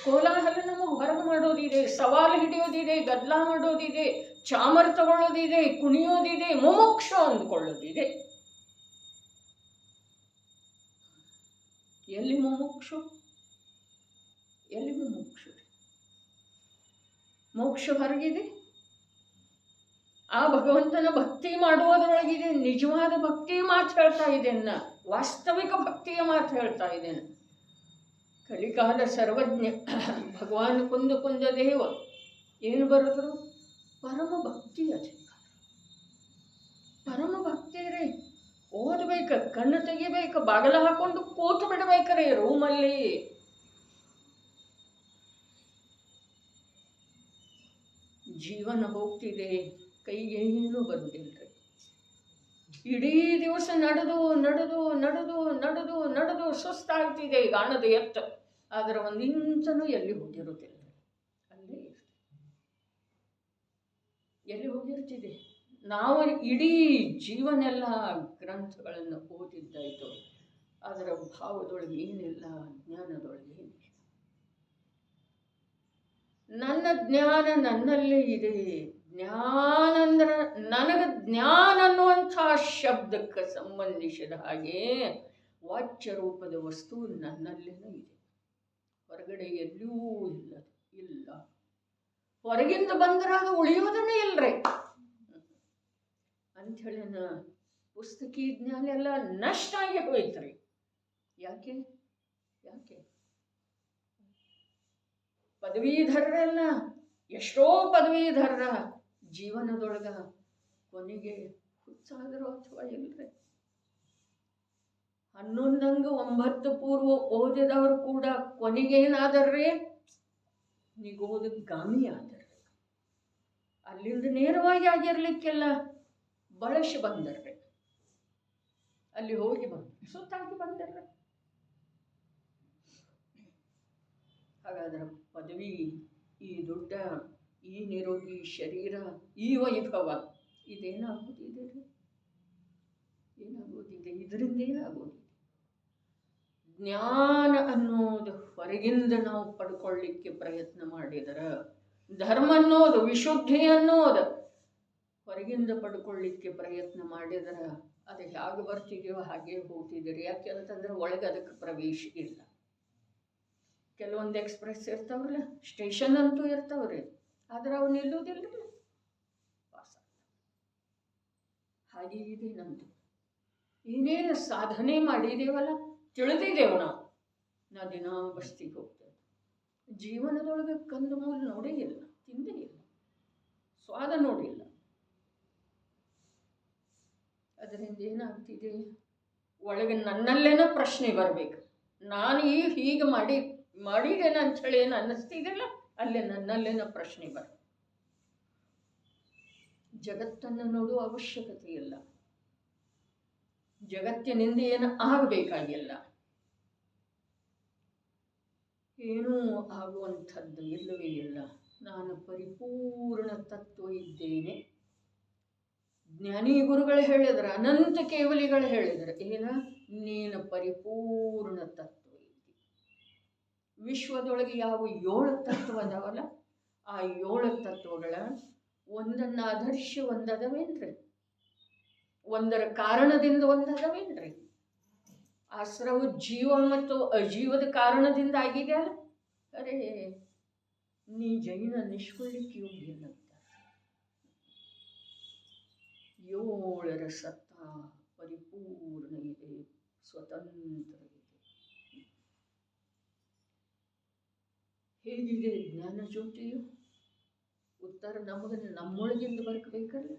ಕೋಲಾಹಲ ನಮಗೆ ಹೊರಗೆ ಮಾಡೋದಿದೆ, ಸವಾಲು ಹಿಡಿಯೋದಿದೆ, ಗದ್ದಲ ಮಾಡೋದಿದೆ, ಚಾಮರ್ ತಗೊಳ್ಳೋದಿದೆ, ಕುಣಿಯೋದಿದೆ, ಮುಮುಕ್ಷ ಅಂದ್ಕೊಳ್ಳೋದಿದೆ. ಎಲ್ಲಿ ಮುಮುಕ್ಷು? ಎಲ್ಲಿ ಮುಮುಕ್ಷು? ಮೋಕ್ಷ ಹೊರಗಿದೆ. ಆ ಭಗವಂತನ ಭಕ್ತಿ ಮಾಡುವುದರೊಳಗಿದೆ. ನಿಜವಾದ ಭಕ್ತಿ ಮಾತು ಹೇಳ್ತಾ ಇದ್ದೇನ, ವಾಸ್ತವಿಕ ಭಕ್ತಿಯ ಮಾತು ಹೇಳ್ತಾ ಇದ್ದೇನೆ. ಕಲಿಕಾಲ ಸರ್ವಜ್ಞ ಭಗವಾನ್ ಕುಂದ ದೇವ ಏನು ಬರೆದ್ರು? ಪರಮ ಭಕ್ತಿ ಅಧಿಕಾರ. ಪರಮ ಭಕ್ತಿ ರೀ. ಓದಬೇಕು. ತೆಗಿಬೇಕು, ಕಣ್ಣು ತೆಗಿಬೇಕು, ಬಾಗಿಲ ಹಾಕೊಂಡು ಕೂತು ಬಿಡ್ಬೇಕ್ರಿ ರೂಮಲ್ಲಿ. ಜೀವನ ಹೋಗ್ತಿದೆ, ಕೈಗೆ ಏನೂ ಬರುವುದಿಲ್ಲ. ಇಡೀ ದಿವಸ ನಡೆದು ನಡೆದು ನಡೆದು ನಡೆದು ನಡೆದು ಸುಸ್ತಾಗ್ತಿದೆ, ಗಾಣದ ಎತ್ತ. ಆದರೆ ಒಂದು ಇಂಚನೂ ಎಲ್ಲಿ ಹೋಗಿರುತ್ತಿಲ್ಲ, ಅಲ್ಲೇ ಎಲ್ಲಿ ಹೋಗಿರ್ತಿದೆ. ನಾವು ಇಡೀ ಜೀವನೆಲ್ಲ ಗ್ರಂಥಗಳನ್ನು ಓದಿದ್ದಾಯಿತು, ಅದರ ಭಾವದೊಳಗೆ ಏನಿಲ್ಲ, ಜ್ಞಾನದೊಳಗೆ ಏನಿಲ್ಲ. ನನ್ನ ಜ್ಞಾನ ನನ್ನಲ್ಲೇ ಇದೆ. ಜ್ಞಾನ ಅಂದ್ರೆ ನನಗೆ ಜ್ಞಾನ ಅನ್ನುವಂಥ ಶಬ್ದಕ್ಕೆ ಸಂಬಂಧಿಸಿದ ಹಾಗೆ ವಾಚ್ಯ ರೂಪದ ವಸ್ತು ನನ್ನಲ್ಲೇನೂ ಇದೆ, ಹೊರಗಡೆ ಎಲ್ಲೂ ಇಲ್ಲ. ಹೊರಗಿಂದ ಬಂದ್ರೆ ಅದು ಉಳಿಯೋದನ್ನೇ ಇಲ್ರಿ ಅಂಥೇಳಿ ಪುಸ್ತಕಿ ಜ್ಞಾನ ಎಲ್ಲ ನಷ್ಟ ಆಗಿ ಹೋಯ್ತ್ರಿ. ಯಾಕೆ ಪದವೀಧರರೆಲ್ಲ ಎಷ್ಟೋ ಪದವೀಧರರ ಜೀವನದೊಳಗ ಕೊನೆಗೆ ಹುಚ್ಚಾದರೂ ಅಥವಾ ಇಲ್ರಿ. 11 9 ಪೂರ್ವ ಓದಿದವರು ಕೂಡ ಕೊನೆಗೇನಾದರ್ರಿ, ನಿಗೋದ ಗಾಮಿ ಆದರ್ರಿ. ಅಲ್ಲಿಂದ ನೇರವಾಗಿ ಆಗಿರ್ಲಿಕ್ಕೆಲ್ಲ ಬಳಸಿ ಬಂದರ್ರಿ, ಅಲ್ಲಿ ಹೋಗಿ ಸುತ್ತಾಗಿ ಬಂದರ್ರಿ. ಹಾಗಾದ್ರೆ ಪದವಿ, ಈ ದುಡ್ಡ, ಈ ನಿರೋಗಿ ಶರೀರ, ಈ ವೈಭವ ಇದೇನಾಗೋದಿದೆ ರೀ? ಏನಾಗೋದಿದೆ? ಇದರಿಂದ ಏನಾಗೋದಿದೆ? ಜ್ಞಾನ ಅನ್ನೋದು ಹೊರಗಿಂದ ನಾವು ಪಡ್ಕೊಳ್ಳಿಕ್ಕೆ ಪ್ರಯತ್ನ ಮಾಡಿದರೆ, ಧರ್ಮ ಅನ್ನೋದು, ವಿಶುದ್ಧಿ ಅನ್ನೋದು ಹೊರಗಿಂದ ಪಡ್ಕೊಳ್ಳಿಕ್ಕೆ ಪ್ರಯತ್ನ ಮಾಡಿದರೆ ಅದು ಹೇಗೆ ಬರ್ತಿದೆಯೋ ಹಾಗೆ ಹೋಗ್ತಿದ್ದೀರಿ. ಯಾಕೆ ಅಂತಂದ್ರೆ ಒಳಗೆ ಅದಕ್ಕೆ ಪ್ರವೇಶ ಇಲ್ಲ. ಕೆಲವೊಂದು ಎಕ್ಸ್ಪ್ರೆಸ್ ಇರ್ತಾವ್ರಲ್ಲ, ಸ್ಟೇಷನ್ ಅಂತೂ ಇರ್ತಾವ್ರಿ, ಆದ್ರೆ ಅವು ನಿಲ್ಲುವುದಿಲ್ಲ, ಪಾಸ. ಹಾಗೆ ಇದೆ ನಮ್ಮದು. ಏನೇನು ಸಾಧನೆ ಮಾಡಿದೇವಲ್ಲ, ತಿಳಿದಿದ್ದೇವೆ ನಾವು. ನಾ ದಿನ ಬಸ್ತಿಗೆ ಹೋಗ್ತೇವೆ, ಜೀವನದೊಳಗೆ ಕಂದು ಮೂಲ ನೋಡೇ ಇಲ್ಲ, ತಿಂದೇ ಇಲ್ಲ, ಸ್ವಾದ ನೋಡಿಲ್ಲ. ಅದರಿಂದ ಏನಾಗ್ತಿದೆ, ಒಳಗೆ ನನ್ನಲ್ಲೇನೋ ಪ್ರಶ್ನೆ ಬರಬೇಕು. ನಾನು ಹೀಗೆ ಮಾಡಿದ್ದೇನೆ ಅಂಥೇಳಿ ಏನು ಅನ್ನಿಸ್ತಿದೆಯಲ್ಲ, ಅಲ್ಲೇ ನನ್ನಲ್ಲೇನೋ ಪ್ರಶ್ನೆ ಬರಬೇಕು. ಜಗತ್ತನ್ನು ನೋಡುವ ಅವಶ್ಯಕತೆ ಇಲ್ಲ, ಜಗತ್ತಿನಿಂದ ಏನು ಆಗಬೇಕಾಗಿಲ್ಲ, ಏನೂ ಆಗುವಂಥದ್ದು ಇಲ್ಲವೇ ಇಲ್ಲ. ನಾನು ಪರಿಪೂರ್ಣ ತತ್ವ ಇದ್ದೇನೆ. ಜ್ಞಾನಿ ಗುರುಗಳು ಹೇಳಿದ್ರು, ಅನಂತ ಕೇವಲಿಗಳು ಹೇಳಿದ್ರು, ಏನ ನೀನು ಪರಿಪೂರ್ಣ ತತ್ವ ಇದ್ದಿ. ವಿಶ್ವದೊಳಗೆ ಯಾವ 7 ತತ್ವ ಅದಾವಲ್ಲ, ಆ 7 ತತ್ವಗಳ ಒಂದನ್ನು ಆಧರಿಸಿ ಒಂದದವೇನ್ರಿ, ಒಂದರ ಕಾರಣದಿಂದ ಒಂದದವೇನ್ರಿ. ಆಶ್ರವ ಜೀವ ಮತ್ತು ಅಜೀವದ ಕಾರಣದಿಂದ ಆಗಿದೆ ಅಲ್ಲ. ಅರೇ, ನೀ ಜೈನ ನಿಷ್ಕೊಳ್ಳಿಕ್ಕೆ ಯೋಗ್ಯ ಅಂತ. 7ರ ಸತ್ತ ಪರಿಪೂರ್ಣ ಇದೆ, ಸ್ವತಂತ್ರ ಇದೆ. ಹೇಗಿದೆ ಜ್ಞಾನ ಜ್ಯೋತಿಯು? ಉತ್ತರ ನಮ್ಮೊಳಗಿಂದ ಬರ್ಕಬೇಕಲ್ಲ.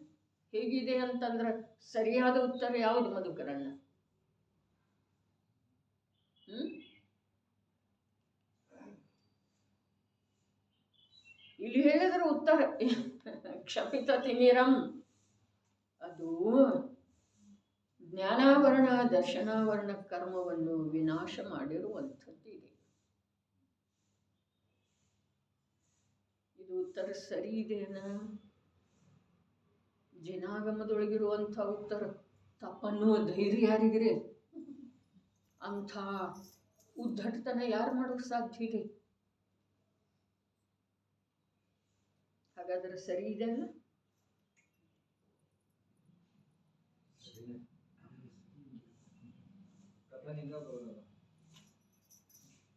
ಹೇಗಿದೆ ಅಂತಂದ್ರೆ ಸರಿಯಾದ ಉತ್ತರ ಯಾವುದು ಮಧುಕರಣ್ಣ? ಇಲ್ಲಿ ಹೇಳಿದ್ರೆ ಉತ್ತರ ಕ್ಷಪಿತ ತಿಮಿರಂ, ಅದು ಜ್ಞಾನಾವರಣ ದರ್ಶನಾವರಣ ಕರ್ಮವನ್ನು ವಿನಾಶ ಮಾಡಿರುವಂಥದ್ದು ಇದೆ. ಇದು ಉತ್ತರ ಸರಿ ಇದೆಯಾ? ಜನಾಗಮದೊಳಗಿರುವಂಥ ಉತ್ತರ ತಪ್ಪನ್ನುವ ಧೈರ್ಯ ಯಾರಿಗಿದೆ? ಅಂಥ ಉದ್ದಟತನ ಯಾರು ಮಾಡೋಕ್ಕೆ ಸಾಧ್ಯ ಇದೆ? ಹಾಗಾದ್ರೆ ಸರಿ ಇದೆ ಅಲ್ಲ?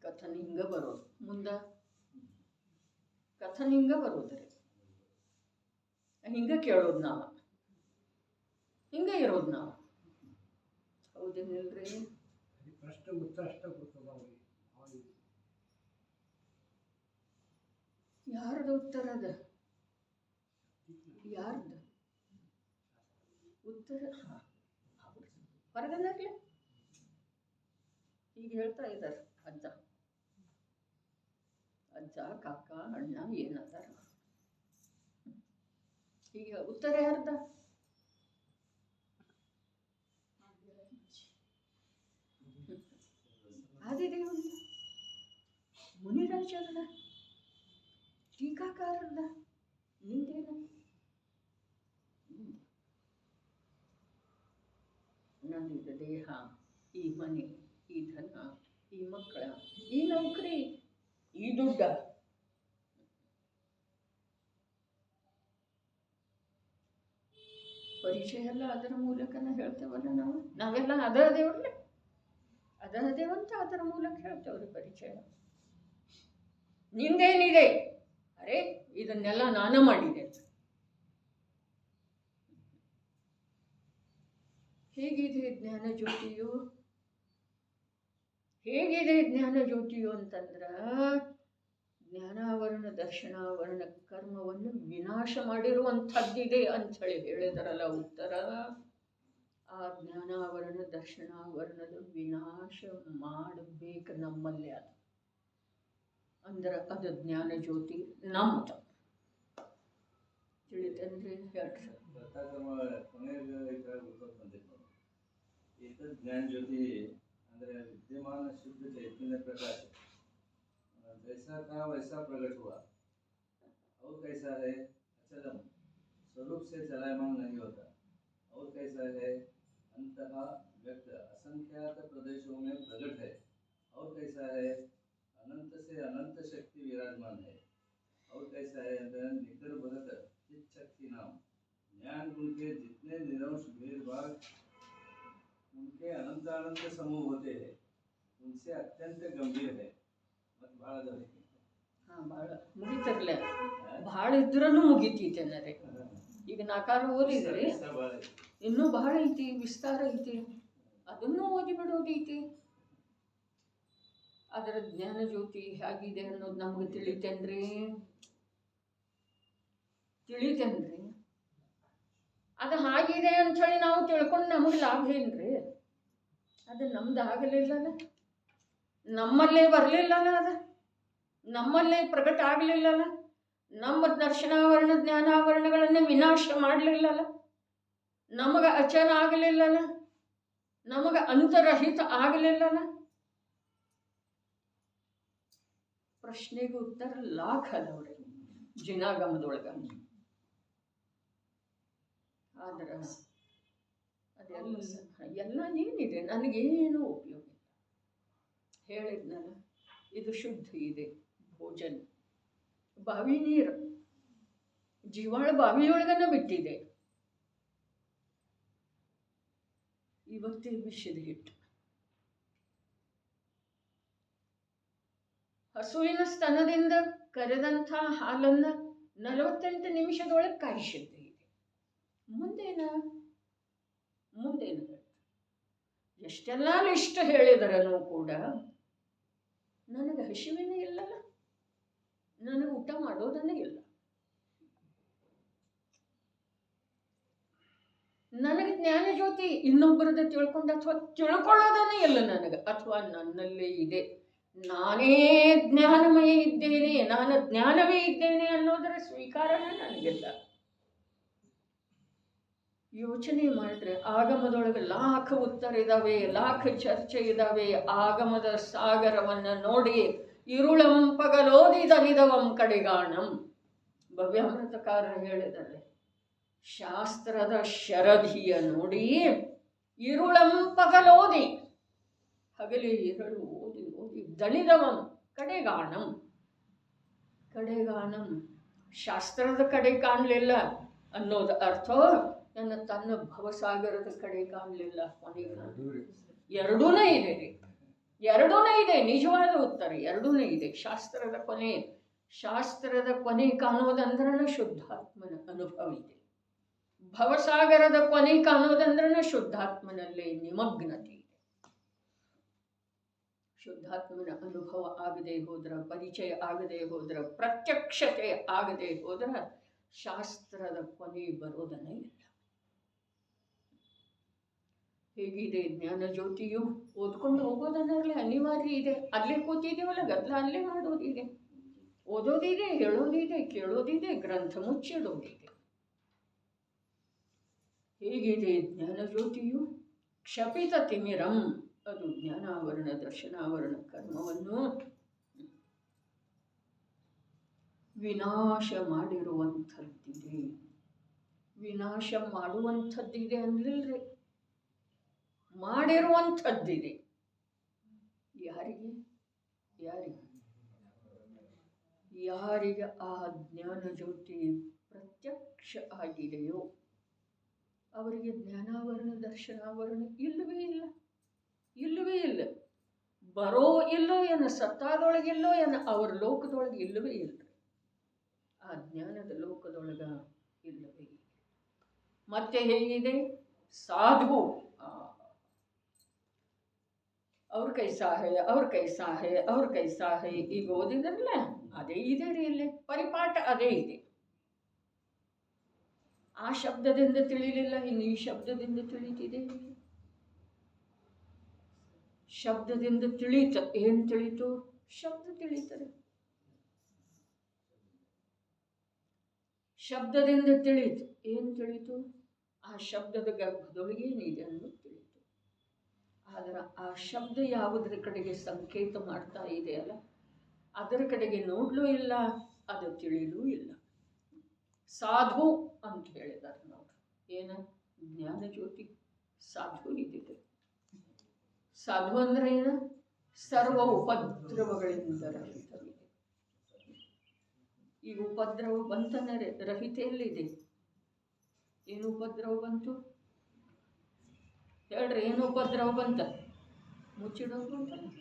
ಕಥನ್ ಹಿಂಗ ಬರೋದು, ಮುಂದ ಕಥನ್ ಹಿಂಗ ಬರೋದ್ರಿ, ಹಿಂಗ ಕೇಳೋದು ನಾವು, ಹಿಂಗ ಇರೋದು ನಾವು. ಹೌದೇನಿಲ್ರಿ? ಯಾರ್ದು ಉತ್ತರ ಅದ? ಯಾರ್ದು ಉತ್ತರ? ಹೊರಗನಾಗ್ಲಿ ಈಗ ಹೇಳ್ತಾ ಇದ್ದಾರೆ ಅಜ್ಜ ಅಜ್ಜ ಕಾಕ ಅಣ್ಣ ಏನದಾರ ಈಗ ಉತ್ತರ ಯಾರ್ದ ಆದಿದೇವರ ಮುನಿರಾಜರದ ಟೀಕಾಕಾರರದ ನಿಂದೇನು ನಂದಿದ ದೇಹ ಈ ಮನೆ ಈ ಧನ ಈ ಮಕ್ಕಳ ಈ ನೌಕರಿ ಈ ದುಡ್ಡ ಪರಿಚಯ ಎಲ್ಲ ಅದರ ಮೂಲಕನ ಹೇಳ್ತೇವಲ್ಲ ನಾವೆಲ್ಲ ಅದರ ದೇವ್ರಲ್ಲೇ ಅದರ ದೇವಂತ ಅದರ ಮೂಲಕ ಹೇಳ್ತೇವ್ರಿ ಪರಿಚಯ. ನಿಂದೇನಿದೆ ಅರೆ ಇದನ್ನೆಲ್ಲ ನಾನು ಮಾಡಿದೆ. ಹೇಗಿದೆ ಜ್ಞಾನ ಜ್ಯೋತಿಯು? ಹೇಗಿದೆ ಜ್ಞಾನ ಜ್ಯೋತಿಯು ಅಂತಂದ್ರ ಜ್ಞಾನಾವರಣ ದರ್ಶನಾವರಣ ಕರ್ಮವನ್ನು ವಿನಾಶ ಮಾಡಿರುವಂಥದ್ದಿದೆ ಅಂಥೇಳಿ ಹೇಳಿದರಲ್ಲ ಉತ್ತರ. ಆ ಜ್ಞಾನಾವರಣ ದರ್ಶನಾವರಣದ ವಿನಾಶ ಮಾಡಬೇಕು ನಮ್ಮಲ್ಲೇ. ಅದು ಅಂದ್ರೆ ಅದು ಜ್ಞಾನ ಜ್ಯೋತಿ ನಮ್ಮದು. ತಿಳಿತೇನ್ರಿ? ಹೇಳ್ರಿ. ज्ञान ज्योति अंदर विद्यमान शुद्ध चैतन्य प्रकाश जैसा था वैसा प्रकट हुआ और कैसा है अचलम स्वरूप से चलायमान नहीं होता और कैसा है अंतः व्यक्त असंख्यात प्रदेशों में प्रकट है और कैसा है अनंत से अनंत शक्ति विराजमान है और कैसा है निकर भरत चित शक्ति नाम ज्ञान गुण के जितने निरंश भीड़ भाग उनके अनंत अनंत समूह होते हैं उनसे अत्यंत गंभीर है मत भाಳ ಹಾಂ ಭಾಳ ಮುಗಿತಿರ್ಲೆ ಭಾಳ ಇದ್ರೂ ಮುಗಿತೈತೆ ಅನ್ನೋದೇ. ಈಗ ನಾಲ್ಕಾರು ಓದಿದ್ರಿ ಇನ್ನೂ ಬಹಳ ಐತಿ, ವಿಸ್ತಾರ ಐತಿ, ಅದನ್ನು ಓದಿ ಬಿಡೋದೈತಿ. ಅದರ ಜ್ಞಾನ ಜ್ಯೋತಿ ಹೇಗಿದೆ ಅನ್ನೋದು ನಮ್ಗೆ ತಿಳಿತೇನ್ರಿ? ಅದು ಹಾಗಿದೆ ಅಂಥೇಳಿ ನಾವು ತಿಳ್ಕೊಂಡು ನಮಗೆ ಲಾಭ ಏನ್ರಿ? ಅದು ನಮ್ದು ಆಗಲಿಲ್ಲಲ್ಲ, ನಮ್ಮಲ್ಲೇ ಬರಲಿಲ್ಲಲ್ಲ, ಅದು ನಮ್ಮಲ್ಲೇ ಪ್ರಕಟ ಆಗಲಿಲ್ಲಲ್ಲ, ನಮ್ಮ ದರ್ಶನಾವರಣ ಜ್ಞಾನಾವರಣಗಳನ್ನು ವಿನಾಶ ಮಾಡಲಿಲ್ಲಲ್ಲ, ನಮಗೆ ಅಚಲ ಆಗಲಿಲ್ಲಲ್ಲ, ನಮಗೆ ಅಂತರಹಿತ ಆಗಲಿಲ್ಲಲ್ಲ. ಪ್ರಶ್ನೆಗೆ ಉತ್ತರ ಲಾಖ ಅದಾವ್ರಿ ಜಿನಾಗಮದೊಳಗೆ. ಆದ್ರೆ ಅದೆಲ್ಲ ಏನಿದೆ ನನಗೇನು ಉಪಯೋಗ ಇಲ್ಲ. ಹೇಳಿದ್ನಲ್ಲ, ಇದು ಶುದ್ಧ ಇದೆ ಭೋಜನ, ಬಾವಿ ನೀರು ಜೀವಾಳ ಬಾವಿಯೊಳಗನ ಬಿಟ್ಟಿದೆ. ಇವತ್ತೇ ವಿಷದ ಹಿಟ್ಟು, ಹಸುವಿನ ಸ್ತನದಿಂದ ಕರೆದಂಥ ಹಾಲನ್ನು 48 ನಿಮಿಷದೊಳಗೆ ಕಾಯಿಸಿದ್ದೆ ಇದೆ. ಮುಂದೇನು ಎಷ್ಟೆಲ್ಲ ಲಿಸ್ಟ್ ಹೇಳಿದರನು ಕೂಡ ನನಗೆ ಹಸಿವಿನೇ ಇಲ್ಲಲ್ಲ, ನನಗೆ ಊಟ ಮಾಡೋದನ್ನೇ ಇಲ್ಲ. ನನಗೆ ಜ್ಞಾನ ಜ್ಯೋತಿ ಇನ್ನೊಬ್ಬರದ ತಿಳ್ಕೊಂಡು ಅಥವಾ ತಿಳ್ಕೊಳ್ಳೋದನ್ನೇ ಇಲ್ಲ ನನಗೆ, ಅಥವಾ ನನ್ನಲ್ಲೇ ಇದೆ, ನಾನೇ ಜ್ಞಾನಮಯ ಇದ್ದೇನೆ, ನಾನು ಜ್ಞಾನವೇ ಇದ್ದೇನೆ ಅನ್ನೋದರ ಸ್ವೀಕಾರನೇ ನನಗಿಲ್ಲ. ಯೋಚನೆ ಮಾಡಿದ್ರೆ ಆಗಮದೊಳಗೆ ಲಾಖ ಉತ್ತರ ಇದ್ದಾವೆ, ಲಾಖ ಚರ್ಚೆ ಇದ್ದಾವೆ. ಆಗಮದ ಸಾಗರವನ್ನು ನೋಡಿ ಇರುಳಂ ಪಗಲೋದಿದನಿದವಂ ಕಡೆಗಾಣಂ ಭವ್ಯಾಮೃತಕಾರರು ಹೇಳಿದ್ದಾರೆ. ಶಾಸ್ತ್ರದ ಶರಧಿಯ ನೋಡಿ ಇರುಳಂ ಪಗಲೋದಿ, ಹಗಲಿ ಇರಳು ಓದಿ ಓದಿ ದಣಿದವಂ ಕಡೆಗಾಣಂ. ಶಾಸ್ತ್ರದ ಕಡೆ ಕಾಣಲಿಲ್ಲ ಅನ್ನೋದು ಅರ್ಥ ನನ್ನ ತನ್ನ ಭವಸಾಗರದ ಕಡೆ ಕಾಣಲಿಲ್ಲ. ಎರಡೂ ಇದೆ ರೀ, ಎರಡೂ ಇದೆ. ನಿಜವಾದ ಉತ್ತರ ಎರಡೂ ಇದೆ. ಶಾಸ್ತ್ರದ ಕೊನೆ ಕಾಣೋದಂದ್ರನ ಶುದ್ಧಾತ್ಮನ ಅನುಭವ ಇದೆ. ಭವಸಾಗರದ ಕೊನೆ ಕಾಣೋದಂದ್ರನ ಶುದ್ಧಾತ್ಮನಲ್ಲೇ ನಿಮಗ್ನತೆ ಇದೆ. ಶುದ್ಧಾತ್ಮನ ಅನುಭವ ಆಗದೆ ಹೋದ್ರ, ಪರಿಚಯ ಆಗದೆ ಹೋದ್ರ, ಪ್ರತ್ಯಕ್ಷತೆ ಆಗದೆ ಹೋದ್ರ ಶಾಸ್ತ್ರದ ಕೊನೆ ಬರೋದನ್ನೇ ಇಲ್ಲ. ಹೇಗಿದೆ ಜ್ಞಾನ ಜ್ಯೋತಿಯು? ಓದ್ಕೊಂಡು ಹೋಗೋದನ್ನರಲ್ಲೇ ಅನಿವಾರ್ಯ ಇದೆ. ಅಲ್ಲೇ ಕೂತಿದ್ದೀವಲ್ಲ, ಗದ್ದಲ ಅಲ್ಲೇ ಮಾಡೋದಿದೆ, ಓದೋದಿದೆ, ಹೇಳೋದಿದೆ, ಕೇಳೋದಿದೆ, ಗ್ರಂಥ ಮುಚ್ಚಿಡೋದಿದೆ. ಹೇಗಿದೆ ಜ್ಞಾನ ಜ್ಯೋತಿಯು? ಕ್ಷಪಿತ ತಿಮಿರಂ, ಅದು ಜ್ಞಾನಾವರಣ ದರ್ಶನಾವರಣ ಕರ್ಮವನ್ನು ವಿನಾಶ ಮಾಡಿರುವಂಥದ್ದಿದೆ. ವಿನಾಶ ಮಾಡುವಂಥದ್ದಿದೆ ಅಂದ್ರಿಲ್ರಿ, ಮಾಡಿರುವಂಥದ್ದಿದೆ. ಯಾರಿಗೆ? ಯಾರಿಗೆ? ಯಾರಿಗೆ ಆ ಜ್ಞಾನ ಜ್ಯೋತಿ ಪ್ರತ್ಯಕ್ಷ ಆಗಿದೆಯೋ ಅವರಿಗೆ ಜ್ಞಾನಾವರಣ ದರ್ಶನಾವರಣ ಇಲ್ಲವೇ ಇಲ್ಲ, ಇಲ್ಲವೇ ಇಲ್ಲ. ಬರೋ ಇಲ್ಲೋ ಏನ, ಸತ್ತಾದೊಳಗಿಲ್ಲೋ ಏನ, ಅವರ ಲೋಕದೊಳಗೆ ಇಲ್ಲವೇ ಇಲ್ಲ. ಆ ಜ್ಞಾನದ ಲೋಕದೊಳಗ ಇಲ್ಲವೇ ಇಲ್ಲ. ಮತ್ತೆ ಹೇಗಿದೆ? ಸಾಧು, ಅವ್ರ ಕೈಸಾ ಹೇ, ಅವ್ರ ಕೈಸಾ ಹೇ, ಅವ್ರ ಕೈಸಾ ಹೇ, ಈಗ ಓದಿದ್ರಲ್ಲ ಅದೇ ಇದೆ ರೀ. ಇಲ್ಲಿ ಪರಿಪಾಠ ಅದೇ ಇದೆ. ಆ ಶಬ್ದದಿಂದ ತಿಳಿಲಿಲ್ಲ, ಇನ್ನು ಈ ಶಬ್ದದಿಂದ ತಿಳಿತಿದೆ. ಶಬ್ದದಿಂದ ತಿಳಿತ, ಏನ್ ತಿಳಿತು? ಶಬ್ದ ತಿಳಿತದೆ. ಶಬ್ದದಿಂದ ತಿಳಿತು, ಏನ್ ತಿಳಿತು? ಆ ಶಬ್ದದ ಗರ್ಭದೊಳಗೆ ಏನಿದೆ ಅನ್ನೋದು ತಿಳಿತು. ಆದ್ರೆ ಆ ಶಬ್ದ ಯಾವುದರ ಕಡೆಗೆ ಸಂಕೇತ ಮಾಡ್ತಾ ಇದೆಯಲ್ಲ ಅದರ ಕಡೆಗೆ ನೋಡ್ಲೂ ಇಲ್ಲ, ಅದು ತಿಳಿಲೂ ಇಲ್ಲ. ಸಾಧು ಅಂತ ಹೇಳಿದ್ದಾರೆ ನೋಡ್ರಿ. ಏನ? ಜ್ಞಾನ ಜ್ಯೋತಿ ಸಾಧು ಇದ್ದಿದೆ. ಸಾಧು ಅಂದ್ರೆ ಏನು? ಸರ್ವ ಉಪದ್ರವಗಳಿಂದ ರಹಿತವಿದೆ. ಈಗ ಉಪದ್ರವ ಬಂತನೇ ರಹಿತೆಯಲ್ಲಿದೆ. ಏನು ಉಪದ್ರವ ಬಂತು ಹೇಳ್ರಿ? ಏನು ಉಪದ್ರವ ಬಂತ? ಮುಚ್ಚಿಡೋದು ಬಂತ.